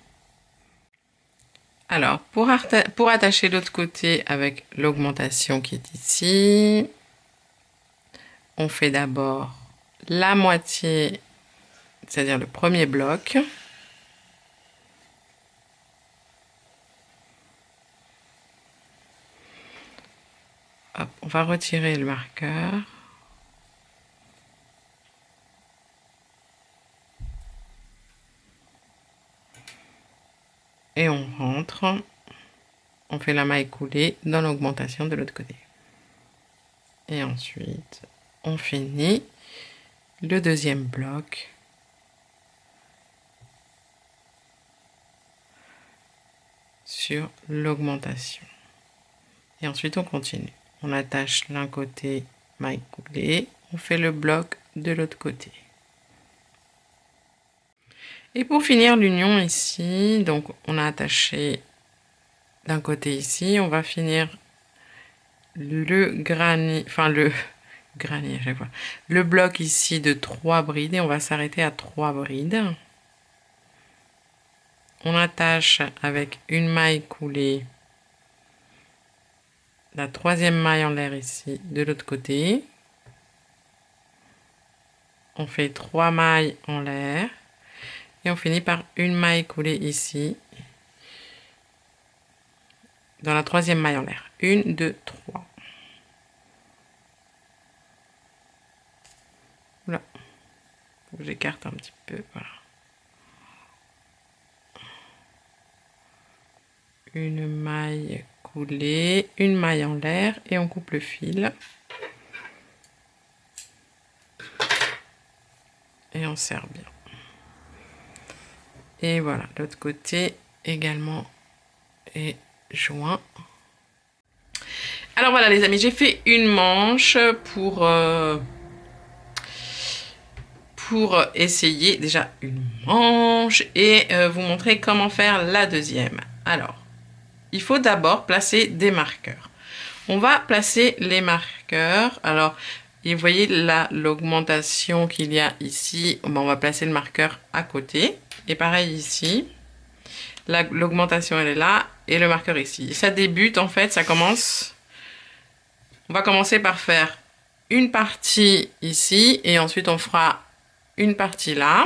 Alors, pour attacher l'autre côté avec l'augmentation qui est ici, on fait d'abord la moitié, c'est-à-dire le premier bloc. Hop, on va retirer le marqueur. Et on rentre, on fait la maille coulée dans l'augmentation de l'autre côté. Et ensuite, on finit le deuxième bloc sur l'augmentation. Et ensuite, on continue. On attache l'un côté maille coulée, on fait le bloc de l'autre côté. Et pour finir l'union ici, donc on a attaché d'un côté ici, on va finir le granit, enfin le granit à chaque fois, le bloc ici de 3 brides et on va s'arrêter à 3 brides. On attache avec une maille coulée la troisième maille en l'air ici de l'autre côté. On fait 3 mailles en l'air. Et on finit par une maille coulée ici, dans la troisième maille en l'air. 1, 2, 3. Voilà. J'écarte un petit peu. Voilà. Une maille coulée, une maille en l'air et on coupe le fil. Et on serre bien. Et voilà, l'autre côté également est joint. Alors voilà les amis, j'ai fait une manche pour essayer déjà une manche et vous montrer comment faire la deuxième. Alors, il faut d'abord placer des marqueurs. On va placer les marqueurs. Alors, et vous voyez là l'augmentation qu'il y a ici. On va placer le marqueur à côté. Et pareil ici. L'augmentation, elle est là. Et le marqueur ici. Ça débute, en fait, ça commence... On va commencer par faire une partie ici. Et ensuite, on fera une partie là.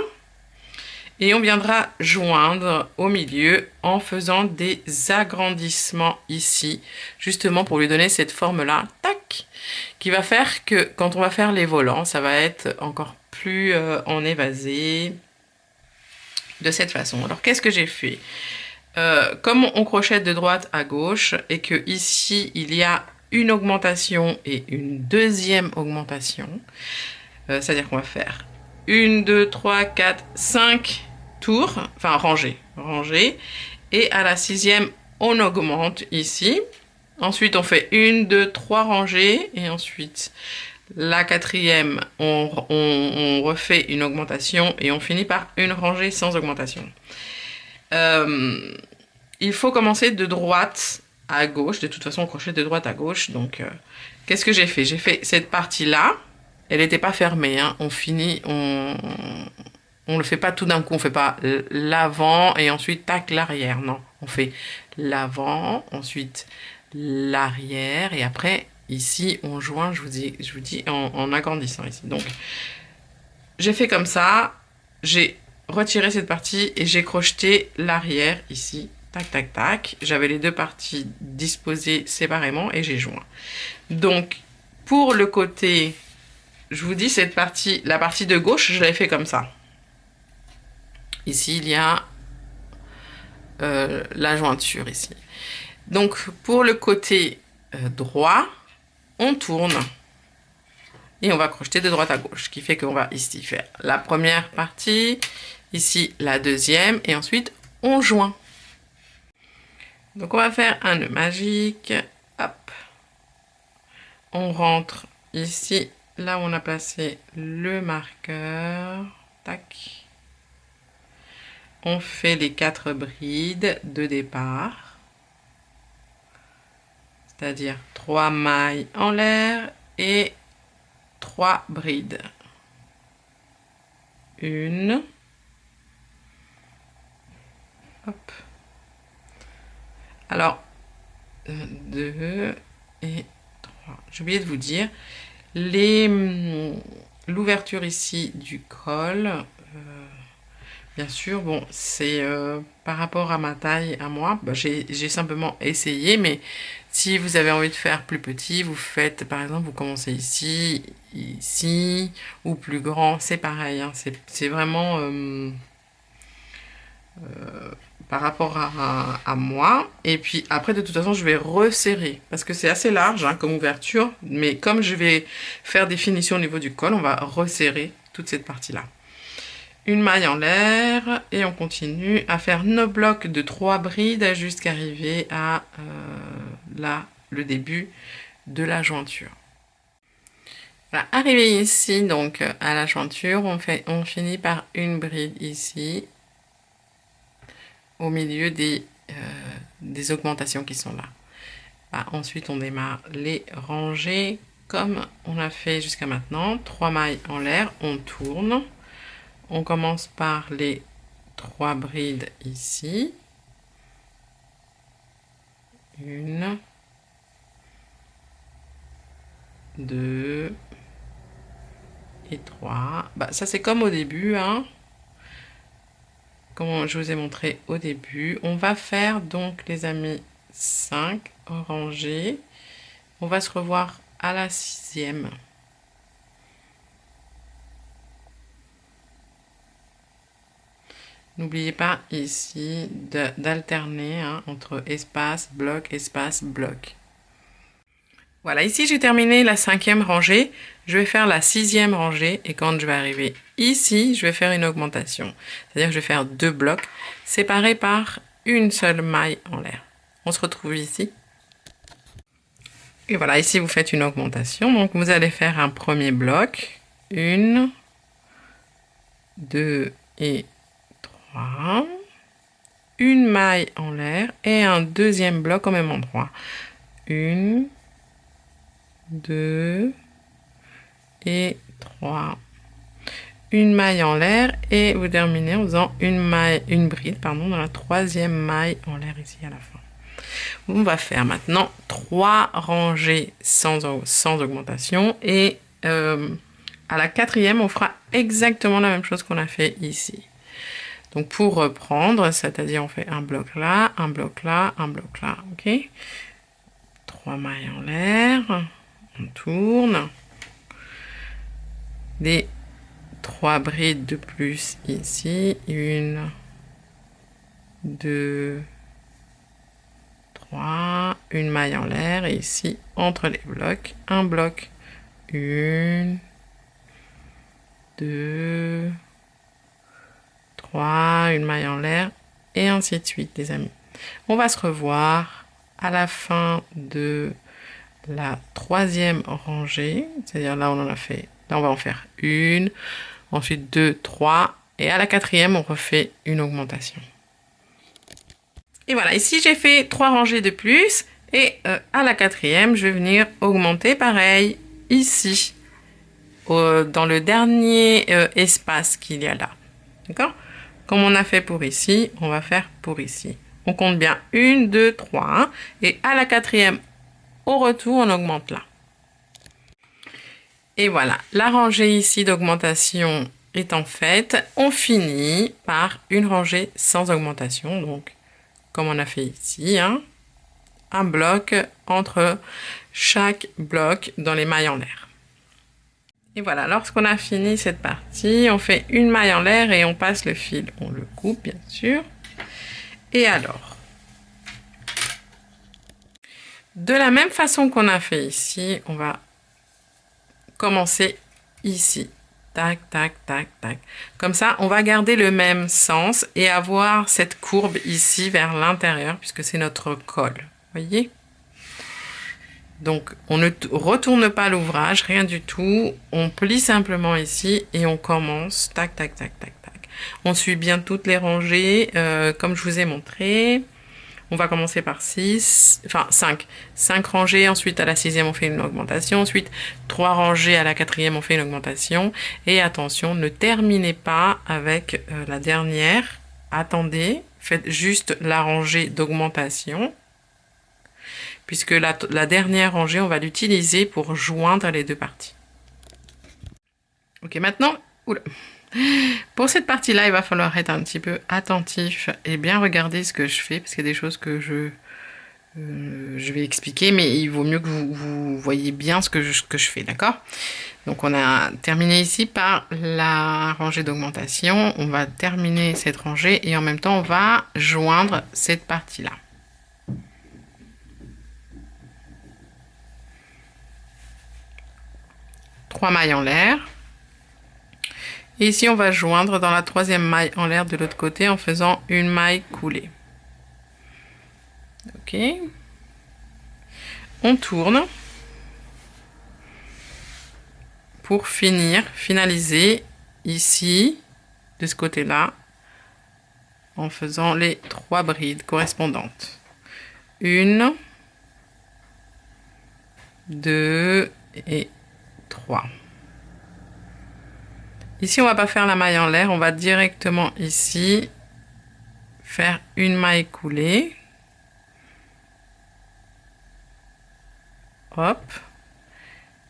Et on viendra joindre au milieu en faisant des agrandissements ici. Justement pour lui donner cette forme-là. Tac! Qui va faire que quand on va faire les volants, ça va être encore plus en évasé. De cette façon. Alors, qu'est-ce que j'ai fait? Comme on crochette de droite à gauche et que ici il y a une augmentation et une deuxième augmentation, c'est-à-dire qu'on va faire 1, 2, 3, 4, 5 tours, enfin rangées, et à la sixième on augmente ici. Ensuite on fait 1, 2, 3 rangées et ensuite la quatrième on refait une augmentation et on finit par une rangée sans augmentation. Il faut commencer de droite à gauche. De toute façon, on crochette de droite à gauche. Donc, qu'est-ce que j'ai fait? J'ai fait cette partie-là. Elle n'était pas fermée. Hein. On finit, on le fait pas tout d'un coup. On fait pas l'avant et ensuite tac l'arrière. Non, on fait l'avant, ensuite l'arrière et après ici on joint. Je vous dis en agrandissant ici. Donc, j'ai fait comme ça. J'ai retiré cette partie et j'ai crocheté l'arrière ici. Tac, tac, tac. J'avais les deux parties disposées séparément et j'ai joint. Donc, pour le côté, je vous dis, cette partie, la partie de gauche, je l'avais fait comme ça. Ici, il y a la jointure ici. Donc, pour le côté droit, on tourne. Et on va crocheter de droite à gauche, ce qui fait qu'on va ici faire la première partie, ici la deuxième, et ensuite on joint. Donc on va faire un nœud magique, hop. On rentre ici, là où on a placé le marqueur, tac. On fait les 4 brides de départ, c'est-à-dire 3 mailles en l'air et 3 brides. Une. Hop. Alors, 2 et 3. J'ai oublié de vous dire, l'ouverture ici du col, bien sûr, bon, c'est par rapport à ma taille, à moi, bah, j'ai simplement essayé, mais si vous avez envie de faire plus petit, vous faites, par exemple, vous commencez ici, ici, ou plus grand, c'est pareil, hein, c'est vraiment par rapport à moi. Et puis après, de toute façon, je vais resserrer, parce que c'est assez large hein, comme ouverture, mais comme je vais faire des finitions au niveau du col, on va resserrer toute cette partie-là. Une maille en l'air et on continue à faire nos blocs de 3 brides jusqu'à arriver à là, le début de la jointure. Voilà, arrivé ici donc à la jointure, on finit par une bride ici au milieu des augmentations qui sont là. Bah, ensuite on démarre les rangées comme on a fait jusqu'à maintenant. 3 mailles en l'air, on tourne. On commence par les 3 brides ici. 1, 2 et 3. Bah, ça c'est comme au début, hein. Comme je vous ai montré au début. On va faire donc les amis 5 rangées. On va se revoir à la 6e. N'oubliez pas ici d'alterner hein, entre espace, bloc, espace, bloc. Voilà, ici j'ai terminé la 5e rangée. Je vais faire la 6e rangée et quand je vais arriver ici, je vais faire une augmentation. C'est-à-dire que je vais faire 2 blocs séparés par une seule maille en l'air. On se retrouve ici. Et voilà, ici vous faites une augmentation. Donc vous allez faire un premier bloc. 1, 2 et 3, une maille en l'air et un deuxième bloc au même endroit. 1, 2 et 3. une maille en l'air et vous terminez en faisant une bride, pardon, dans la troisième maille en l'air ici à la fin. On va faire maintenant 3 rangées sans augmentation et à la quatrième, on fera exactement la même chose qu'on a fait ici. Donc pour reprendre, c'est-à-dire on fait un bloc là, un bloc là, un bloc là, ok? 3 mailles en l'air, on tourne, des 3 brides de plus ici, 1, 2, 3, une maille en l'air et ici entre les blocs, un bloc, 1, 2, 3, une maille en l'air et ainsi de suite les amis. On va se revoir à la fin de la troisième rangée, c'est-à-dire là on en a fait, là on va en faire une, ensuite 2, 3 et à la quatrième on refait une augmentation. Et voilà, ici j'ai fait 3 rangées de plus et à la quatrième je vais venir augmenter pareil ici dans le dernier espace qu'il y a là, d'accord? Comme on a fait pour ici, on va faire pour ici. On compte bien 1, 2, 3 hein, et à la quatrième au retour on augmente là. Et voilà, la rangée ici d'augmentation étant faite, on finit par une rangée sans augmentation, donc comme on a fait ici, hein, un bloc entre chaque bloc dans les mailles en l'air. Et voilà, lorsqu'on a fini cette partie, on fait une maille en l'air et on passe le fil. On le coupe, bien sûr. Et alors, de la même façon qu'on a fait ici, on va commencer ici. Tac, tac, tac, tac. Comme ça, on va garder le même sens et avoir cette courbe ici vers l'intérieur puisque c'est notre col. Voyez? Donc, on ne retourne pas l'ouvrage, rien du tout. On plie simplement ici et on commence. Tac, tac, tac, tac, tac. On suit bien toutes les rangées comme je vous ai montré. On va commencer par 5 rangées, ensuite à la 6e on fait une augmentation, ensuite 3 rangées à la 4e on fait une augmentation. Et attention, ne terminez pas avec la dernière. Attendez, faites juste la rangée d'augmentation. Puisque la dernière rangée, on va l'utiliser pour joindre les deux parties. Ok, maintenant, pour cette partie-là, il va falloir être un petit peu attentif et bien regarder ce que je fais, parce qu'il y a des choses que je vais expliquer, mais il vaut mieux que vous voyez bien ce que je fais, d'accord? Donc on a terminé ici par la rangée d'augmentation, on va terminer cette rangée et en même temps on va joindre cette partie-là. Trois mailles en l'air. Et ici, on va joindre dans la troisième maille en l'air de l'autre côté en faisant une maille coulée. Ok. On tourne pour finaliser ici, de ce côté-là, en faisant les 3 brides correspondantes. 1, 2 et 3. Ici, on va pas faire la maille en l'air, on va directement ici faire une maille coulée. Hop.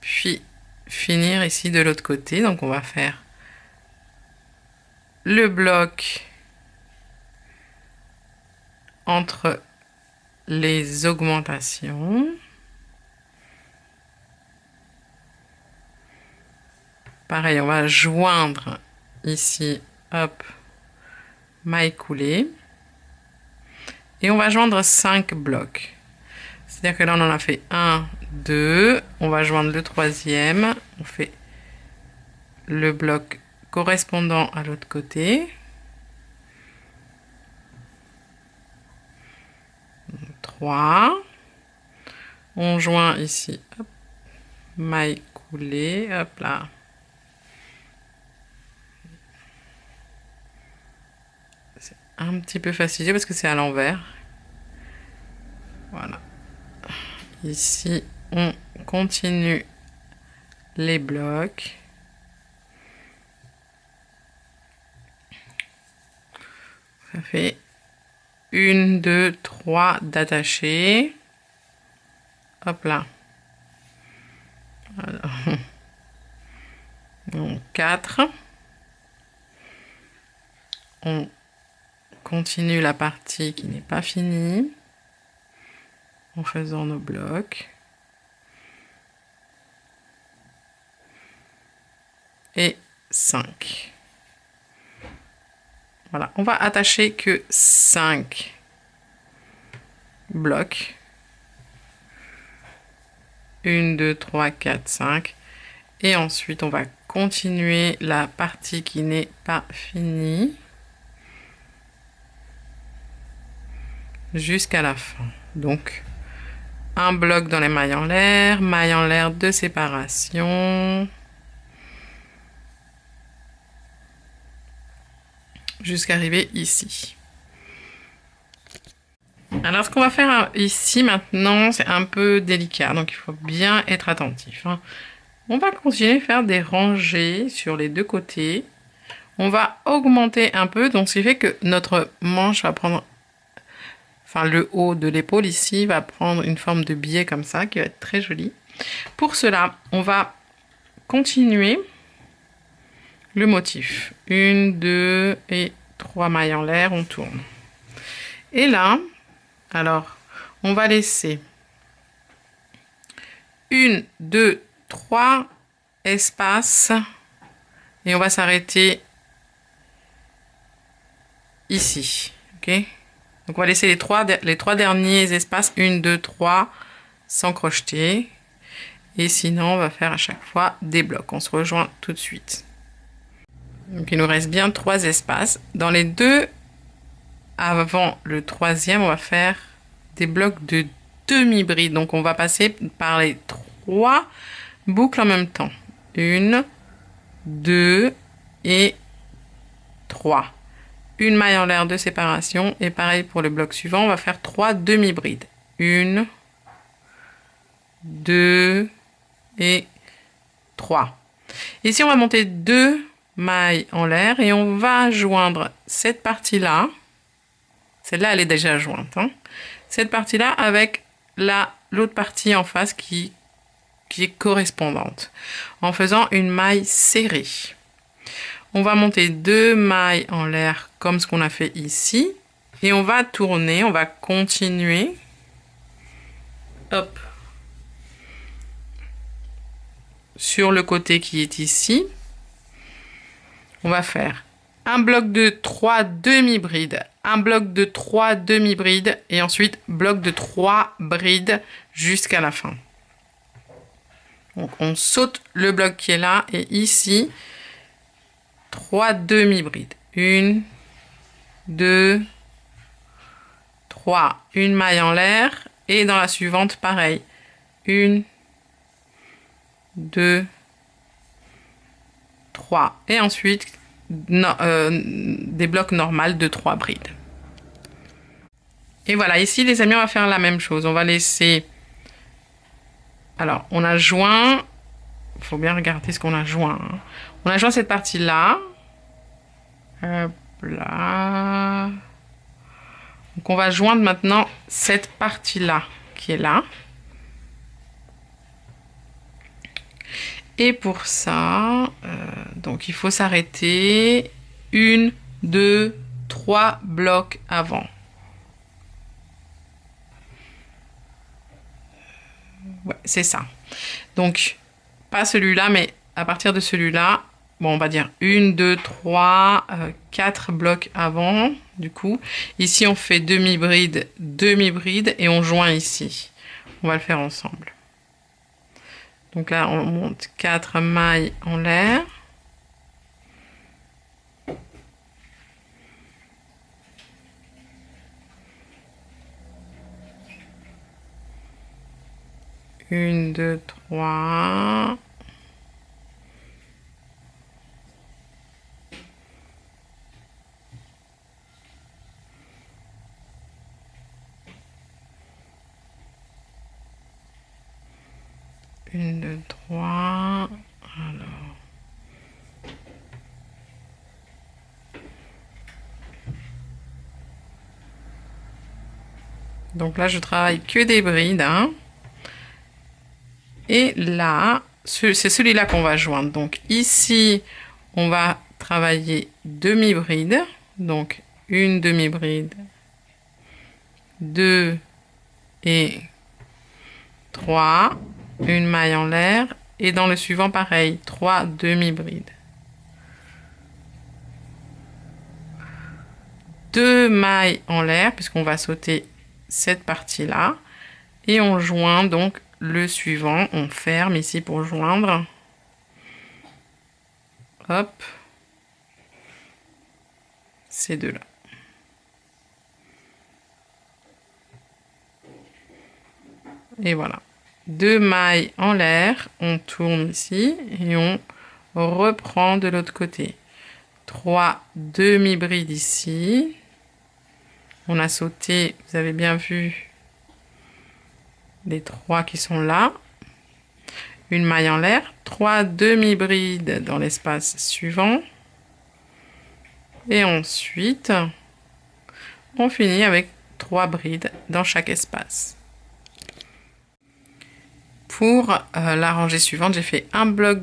Puis finir ici de l'autre côté. Donc on va faire le bloc entre les augmentations. Pareil, on va joindre ici, hop, maille coulée. Et on va joindre 5 blocs. C'est-à-dire que là, on en a fait 1, 2. On va joindre le troisième. On fait le bloc correspondant à l'autre côté. 3. On joint ici, hop, maille coulée, hop là. C'est un petit peu fastidieux parce que c'est à l'envers. Voilà. Ici, on continue les blocs. Ça fait 1, 2, 3 d'attachés. Hop là. Alors, donc 4. On continue la partie qui n'est pas finie en faisant nos blocs. Et 5. Voilà, on va attacher que 5 blocs. 1, 2, 3, 4, 5. Et ensuite, on va continuer la partie qui n'est pas finie jusqu'à la fin. Donc, un bloc dans les mailles en l'air de séparation. Jusqu'à arriver ici. Alors, ce qu'on va faire ici maintenant, c'est un peu délicat, donc il faut bien être attentif. On va continuer à faire des rangées sur les deux côtés. On va augmenter un peu, donc ce qui fait que notre manche va prendre, enfin le haut de l'épaule ici va prendre une forme de biais comme ça, qui va être très joli. Pour cela, on va continuer le motif. 1, 2 et 3 mailles en l'air, on tourne. Et là, alors, on va laisser 1, 2, 3 espaces et on va s'arrêter ici. Ok? Donc, on va laisser les trois derniers espaces, 1, 2, 3, sans crocheter. Et sinon, on va faire à chaque fois des blocs. On se rejoint tout de suite. Donc, il nous reste bien 3 espaces. Dans les deux, avant le troisième, on va faire des blocs de demi-bride. Donc, on va passer par les 3 boucles en même temps. 1, 2 et 3. Une maille en l'air de séparation. Et pareil pour le bloc suivant, on va faire 3 demi-brides. 1, 2 et 3. Ici, on va monter 2 mailles en l'air et on va joindre cette partie-là. Celle-là, elle est déjà jointe. Cette partie-là avec l'autre partie en face qui est correspondante. En faisant une maille serrée. On va monter 2 mailles en l'air comme ce qu'on a fait ici. Et on va tourner, on va continuer. Hop. Sur le côté qui est ici. On va faire un bloc de 3 demi-brides, un bloc de 3 demi-brides et ensuite bloc de 3 brides jusqu'à la fin. Donc on saute le bloc qui est là et ici 3 demi-brides. 1, 2, 3. Une maille en l'air et dans la suivante pareil. 1, 2, 3. Et ensuite des blocs normaux de 3 brides. Et voilà, ici les amis, on va faire la même chose. On va laisser... Alors, on a joint... Il faut bien regarder ce qu'on a joint. On a joint cette partie-là. Hop là. Donc, on va joindre maintenant cette partie-là qui est là. Et pour ça, donc il faut s'arrêter 1, 2, 3 blocs avant. Ouais, c'est ça. Donc, pas celui-là, mais à partir de celui-là, bon, on va dire 1, 2, 3, 4 blocs avant, du coup. Ici, on fait demi-bride, demi-bride, et on joint ici. On va le faire ensemble. Donc là, on monte 4 mailles en l'air. Une, deux, trois. Une, deux, trois. Alors. Donc là, je travaille que des brides, hein. Et là, c'est celui-là qu'on va joindre. Donc ici, on va travailler demi-bride. Donc une demi-bride, 2 et 3, une maille en l'air. Et dans le suivant, pareil, 3 demi-brides. 2 mailles en l'air, puisqu'on va sauter cette partie-là. Et on joint donc le suivant. On ferme ici pour joindre. Hop. Ces deux-là. Et voilà. 2 mailles en l'air. On tourne ici et on reprend de l'autre côté. 3 demi-brides ici. On a sauté, vous avez bien vu, les 3 qui sont là. Une maille en l'air, 3 demi-brides dans l'espace suivant. Et ensuite, on finit avec 3 brides dans chaque espace. Pour la rangée suivante, j'ai fait un bloc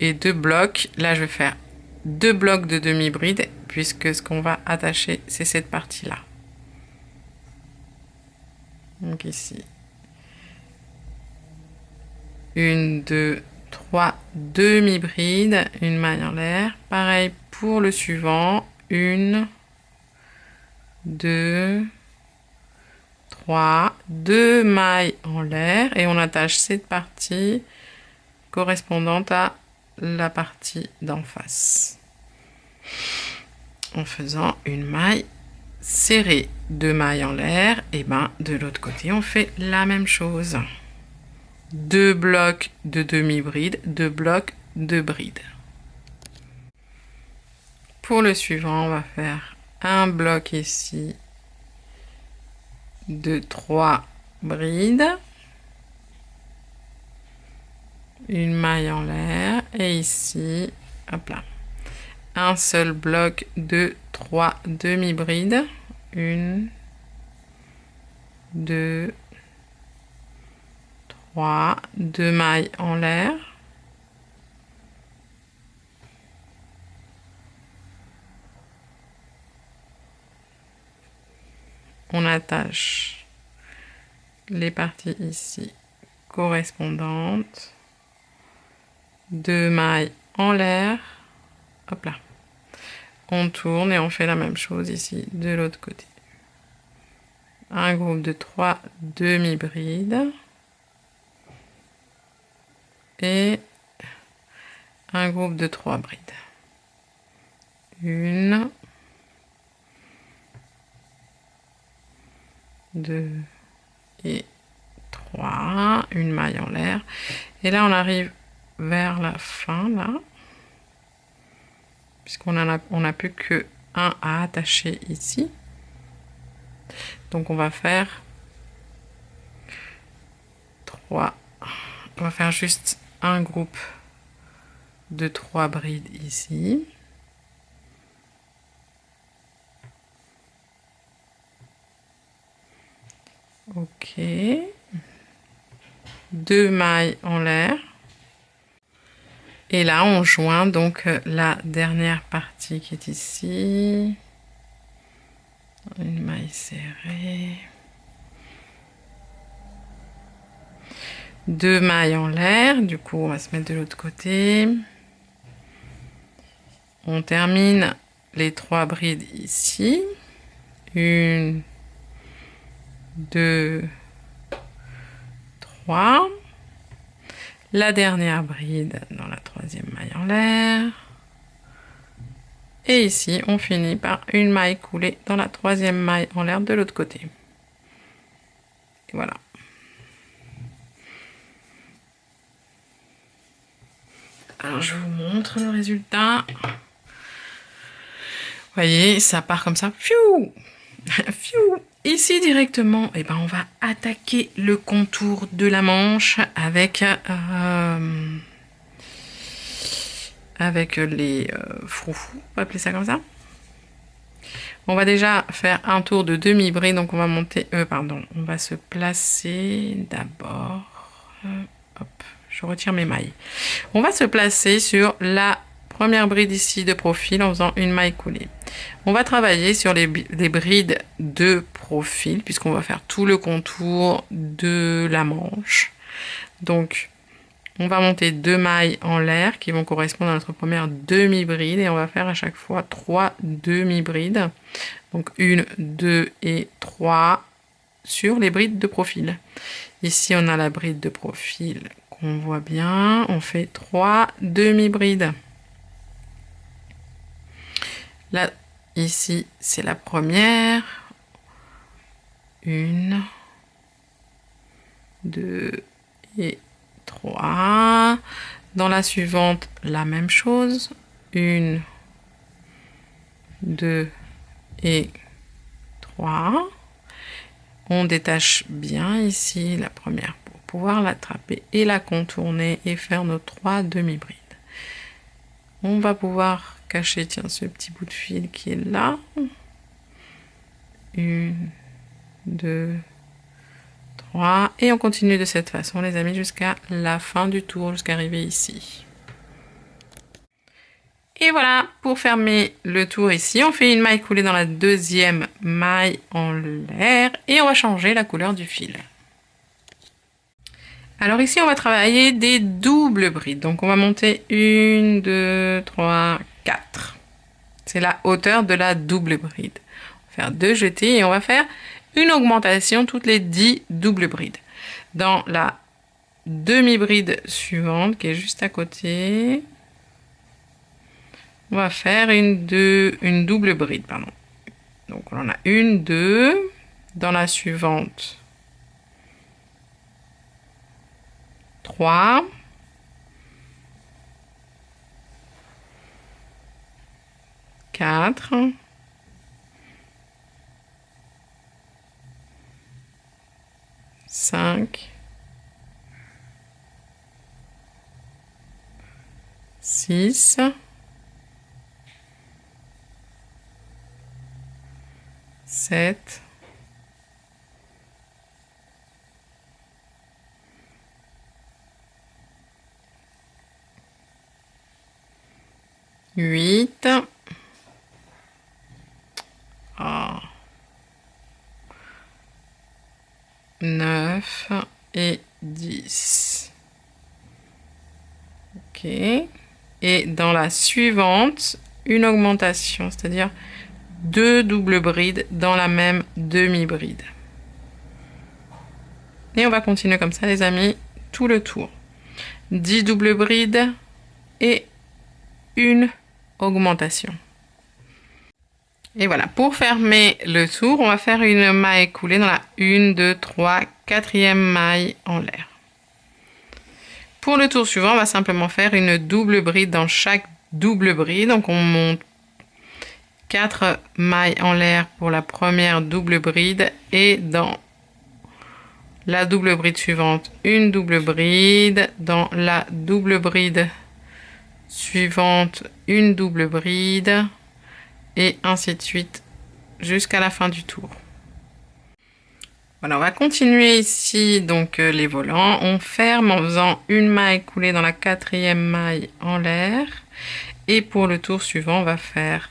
et 2 blocs. Là, je vais faire 2 blocs de demi-bride, puisque ce qu'on va attacher, c'est cette partie-là. Donc ici. 1, 2, 3 demi-brides, une maille en l'air. Pareil pour le suivant. 1, 2, 3, 2 mailles en l'air. Et on attache cette partie correspondante à la partie d'en face. En faisant une maille serrée. 2 mailles en l'air. Et ben de l'autre côté, on fait la même chose. 2 blocs de demi-bride, 2 blocs de bride. Pour le suivant, on va faire un bloc ici de 3 brides, une maille en l'air et ici, hop là, un seul bloc de 3 demi-brides, 1, 2, 3, 2 mailles en l'air. On attache les parties ici correspondantes. 2 mailles en l'air. Hop là. On tourne et on fait la même chose ici de l'autre côté. Un groupe de 3 demi-brides. Et un groupe de 3 brides. 1, 2 et 3, une maille en l'air. Et là, on arrive vers la fin, là, puisqu'on n'a plus que un à attacher ici. Donc, on va faire 3. On va faire juste un groupe de 3 brides ici. Ok. 2 mailles en l'air. Et là, on joint donc la dernière partie qui est ici. Une maille serrée. 2 mailles en l'air. Du coup, on va se mettre de l'autre côté. On termine les 3 brides ici. 1, 2, 3. La dernière bride dans la 3e maille en l'air. Et ici, on finit par une maille coulée dans la 3e maille en l'air de l'autre côté. Et voilà. Alors, je vous montre le résultat. Vous voyez, ça part comme ça. Fiou! Fiou! Ici, directement, eh ben, on va attaquer le contour de la manche avec les froufrous, on va appeler ça comme ça. On va déjà faire un tour de demi-bride, donc on va monter, on va se placer d'abord, hop, je retire mes mailles. On va se placer sur la première bride ici de profil en faisant une maille coulée. On va travailler sur les brides de profil puisqu'on va faire tout le contour de la manche. Donc, on va monter 2 mailles en l'air qui vont correspondre à notre première demi-bride et on va faire à chaque fois 3 demi-brides. Donc 1, 2 et 3 sur les brides de profil. Ici, on a la bride de profil qu'on voit bien. On fait 3 demi-brides. Là, ici, c'est la première. 1, 2 et 3. Dans la suivante, la même chose. 1, 2 et 3. On détache bien ici la première pour pouvoir l'attraper et la contourner et faire nos 3 demi-brides. On va pouvoir cacher, tiens, ce petit bout de fil qui est là. 1, 2, 3. Et on continue de cette façon, les amis, jusqu'à la fin du tour, jusqu'à arriver ici. Et voilà, pour fermer le tour ici, on fait une maille coulée dans la deuxième maille en l'air et on va changer la couleur du fil. Alors ici, on va travailler des doubles brides. Donc on va monter 1, 2, 3, 4. C'est la hauteur de la double bride. On va faire 2 jetés et on va faire une augmentation toutes les 10 doubles brides. Dans la demi-bride suivante, qui est juste à côté, on va faire une double bride, pardon. Donc on en a 1, 2. Dans la suivante, 3. 4. 5. 6. 7. 8. 9 et 10. Ok. Et dans la suivante, une augmentation, c'est-à-dire 2 doubles brides dans la même demi-bride. Et on va continuer comme ça, les amis, tout le tour. 10 doubles brides et une augmentation. Et voilà, pour fermer le tour, on va faire une maille coulée dans la 1, 2, 3, 4e maille en l'air. Pour le tour suivant, on va simplement faire une double bride dans chaque double bride. Donc on monte 4 mailles en l'air pour la première double bride et dans la double bride suivante, une double bride. Dans la double bride suivante, une double bride. Et ainsi de suite jusqu'à la fin du tour. Voilà, on va continuer ici donc les volants. On ferme en faisant une maille coulée dans la 4e maille en l'air. Et pour le tour suivant, on va faire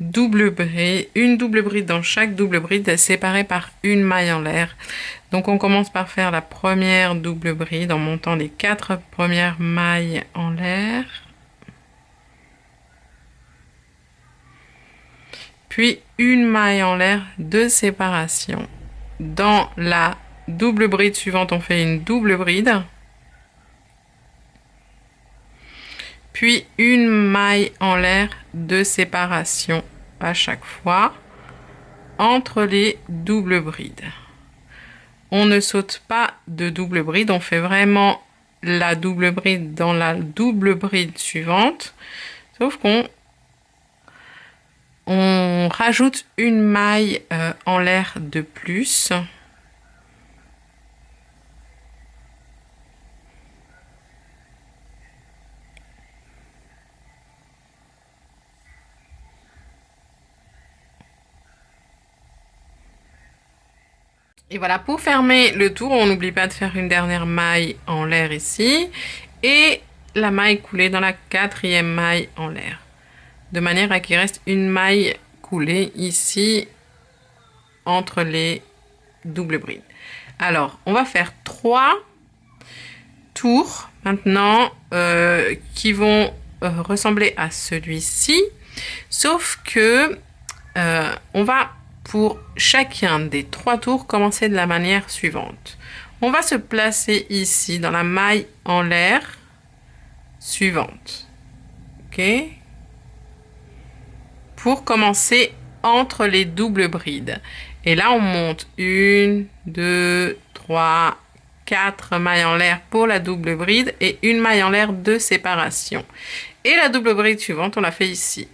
double bride, une double bride dans chaque double bride séparée par une maille en l'air. Donc on commence par faire la première double bride en montant les 4 premières mailles en l'air. Puis une maille en l'air de séparation. Dans la double bride suivante, on fait une double bride. Puis une maille en l'air de séparation à chaque fois entre les doubles brides. On ne saute pas de double bride, on fait vraiment la double bride dans la double bride suivante, sauf qu'on rajoute une maille en l'air de plus. Et voilà, pour fermer le tour, on n'oublie pas de faire une dernière maille en l'air ici et la maille coulée dans la 4e maille en l'air, de manière à qu'il reste une maille coulée ici entre les doubles brides. Alors, on va faire 3 tours maintenant qui vont ressembler à celui-ci, sauf que on va pour chacun des 3 tours commencer de la manière suivante. On va se placer ici dans la maille en l'air suivante, ok, pour commencer entre les doubles brides. Et là on monte 1, 2, 3, 4 mailles en l'air pour la double bride et une maille en l'air de séparation. Et la double bride suivante, on la fait ici,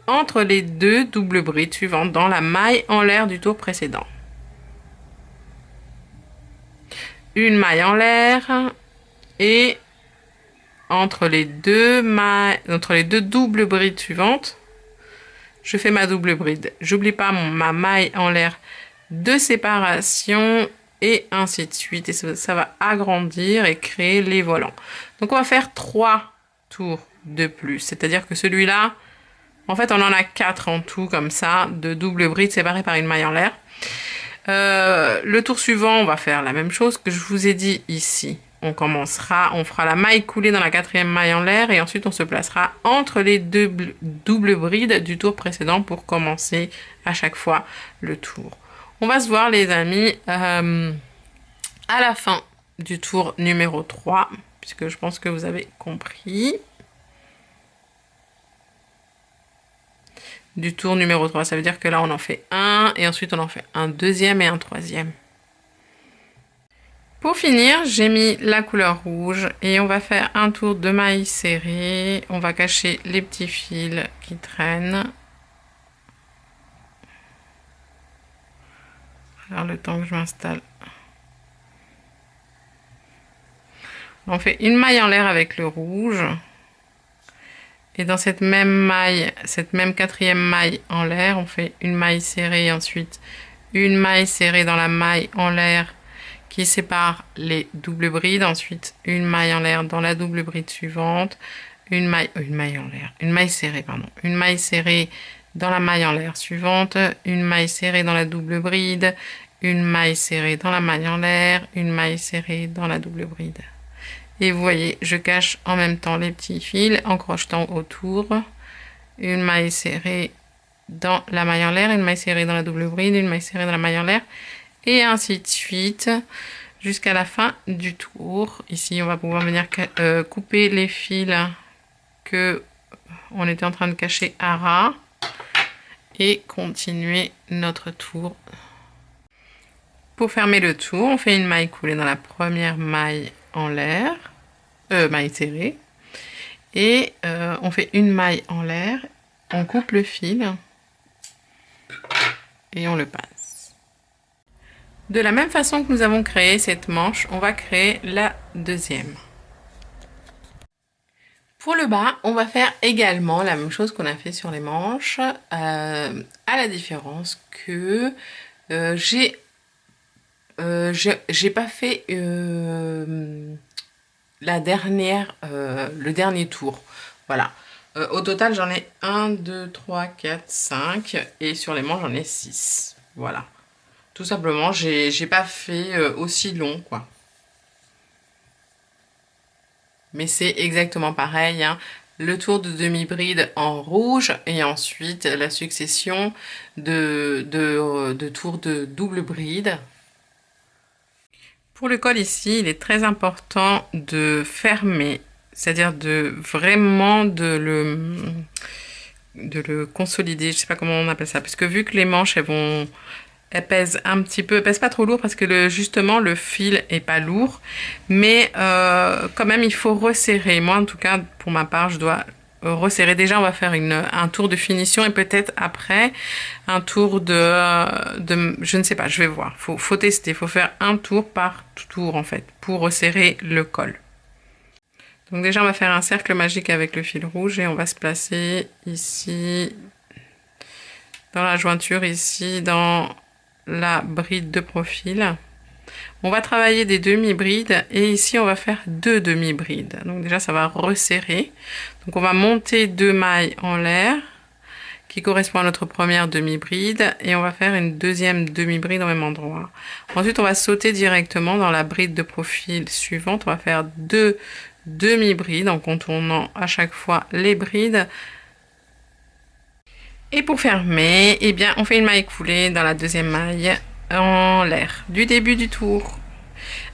entre les 2 doubles brides suivantes dans la maille en l'air du tour précédent. Une maille en l'air et entre les deux doubles brides suivantes, je fais ma double bride. J'oublie pas ma maille en l'air de séparation et ainsi de suite. Et ça va agrandir et créer les volants. Donc on va faire 3 tours de plus. C'est-à-dire que celui-là, en fait on en a 4 en tout comme ça, de double bride séparées par une maille en l'air. Le tour suivant, on va faire la même chose que je vous ai dit ici. On fera la maille coulée dans la 4e maille en l'air et ensuite on se placera entre les deux doubles brides du tour précédent pour commencer à chaque fois le tour. On va se voir les amis à la fin du tour numéro 3, puisque je pense que vous avez compris. Du tour numéro 3, ça veut dire que là on en fait un et ensuite on en fait un deuxième et un troisième. Pour finir, j'ai mis la couleur rouge et on va faire un tour de mailles serrées. On va cacher les petits fils qui traînent. Alors le temps que je m'installe. On fait une maille en l'air avec le rouge. Et dans cette même maille, cette même 4e maille en l'air, on fait une maille serrée et ensuite une maille serrée dans la maille en l'air qui sépare les doubles brides, ensuite une maille en l'air dans la double bride suivante, une maille serrée dans la maille en l'air suivante, une maille serrée dans la double bride, une maille serrée dans la maille en l'air, une maille serrée dans la double bride. Et vous voyez, je cache en même temps les petits fils en crochetant autour, une maille serrée dans la maille en l'air, une maille serrée dans la double bride, une maille serrée dans la maille en l'air, et ainsi de suite jusqu'à la fin du tour. Ici on va pouvoir venir couper les fils que on était en train de cacher à ras et continuer notre tour. Pour fermer le tour, on fait une maille coulée dans la première maille en l'air, maille serrée, et on fait une maille en l'air, on coupe le fil et on le passe. De la même façon que nous avons créé cette manche, on va créer la deuxième. Pour le bas, on va faire également la même chose qu'on a fait sur les manches, à la différence que j'ai pas fait le dernier tour. Voilà. Au total, j'en ai 1, 2, 3, 4, 5 et sur les manches, j'en ai 6. Voilà. Tout simplement, j'ai pas fait aussi long, quoi. Mais c'est exactement pareil, hein. Le tour de demi-bride en rouge et ensuite la succession de tours de double bride. Pour le col ici, il est très important de fermer, c'est-à-dire de vraiment de le consolider, je sais pas comment on appelle ça, parce que vu que les manches elles pèsent un petit peu, elles pèsent pas trop lourd parce que justement le fil est pas lourd, mais quand même il faut resserrer. Moi en tout cas pour ma part je dois resserrer. Déjà on va faire un tour de finition et peut-être après un tour de je ne sais pas, je vais voir. Faut tester, faut faire un tour par tour en fait pour resserrer le col. Donc déjà on va faire un cercle magique avec le fil rouge et on va se placer ici dans la jointure, ici dans la bride de profil. On va travailler des demi-brides et ici on va faire 2 demi-brides. Donc déjà ça va resserrer. Donc on va monter 2 mailles en l'air qui correspond à notre première demi-bride et on va faire une deuxième demi-bride au même endroit. Ensuite on va sauter directement dans la bride de profil suivante. On va faire 2 demi-brides en contournant à chaque fois les brides. Et pour fermer, eh bien on fait une maille coulée dans la deuxième maille en l'air du début du tour.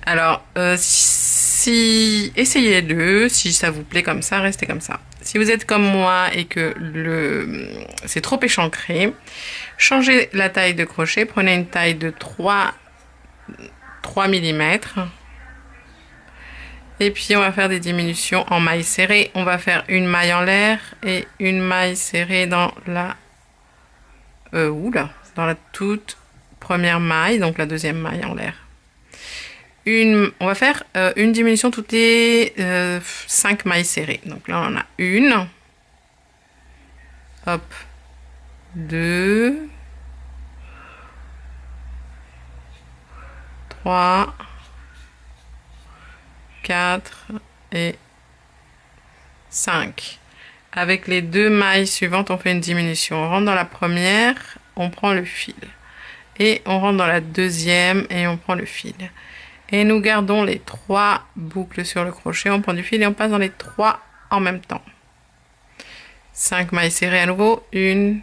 Alors si essayez-le, si ça vous plaît comme ça, restez comme ça. Si vous êtes comme moi et que c'est trop échancré, changez la taille de crochet, prenez une taille de 3 mm. Et puis on va faire des diminutions en maille serrée. On va faire une maille en l'air et une maille serrée dans la dans la toute première maille, donc la deuxième maille en l'air. On va faire une diminution toutes les 5 mailles serrées. Donc là, on en a une. Hop. 2. 3. 4 et 5. Avec les 2 mailles suivantes, on fait une diminution. On rentre dans la première, on prend le fil. Et on rentre dans la deuxième et on prend le fil. Et nous gardons les 3 boucles sur le crochet. On prend du fil et on passe dans les 3 en même temps. 5 mailles serrées à nouveau. 1,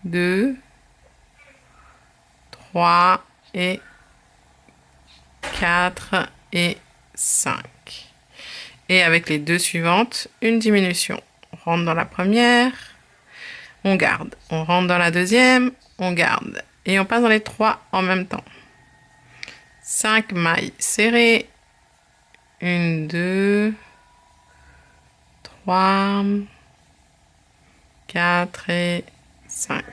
2, 3 et 4 et 5. Et avec les 2 suivantes, une diminution. On rentre dans la première, on garde. On rentre dans la deuxième, on garde. Et on passe dans les 3 en même temps. 5 mailles serrées. 1, 2, 3, 4 et 5.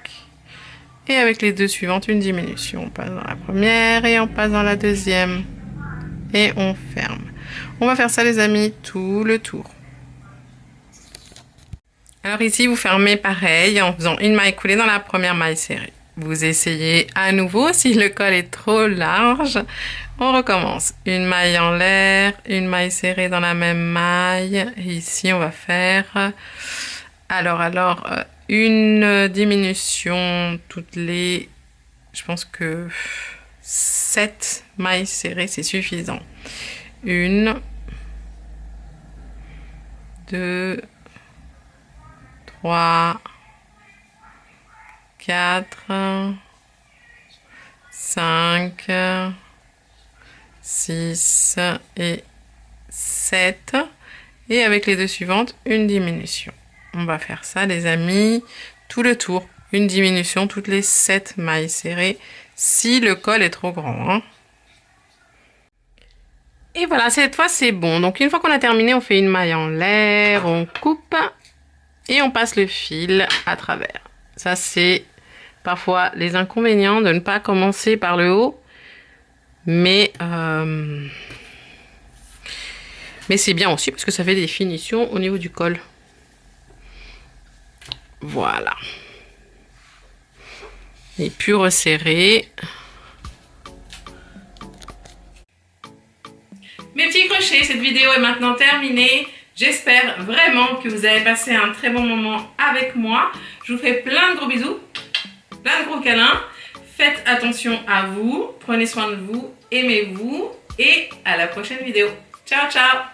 Et avec les 2 suivantes, une diminution. On passe dans la première et on passe dans la deuxième. Et on ferme. On va faire ça les amis tout le tour. Alors ici vous fermez pareil en faisant une maille coulée dans la première maille serrée. Vous essayez à nouveau, si le col est trop large, on recommence. Une maille en l'air, une maille serrée dans la même maille. Et ici on va faire une diminution toutes les, je pense que 7 mailles serrées c'est suffisant. 1, 2, 3, 4, 5, 6 et 7. Et avec les 2 suivantes, une diminution. On va faire ça les amis, tout le tour. Une diminution toutes les 7 mailles serrées si le col est trop grand. Hein. Et voilà, cette fois c'est bon. Donc une fois qu'on a terminé, on fait une maille en l'air, on coupe et on passe le fil à travers. Ça c'est parfois les inconvénients de ne pas commencer par le haut. Mais c'est bien aussi parce que ça fait des finitions au niveau du col. Voilà. Et puis resserrer. Mes petits crochets, cette vidéo est maintenant terminée. J'espère vraiment que vous avez passé un très bon moment avec moi. Je vous fais plein de gros bisous, plein de gros câlins. Faites attention à vous, prenez soin de vous, aimez-vous et à la prochaine vidéo. Ciao, ciao!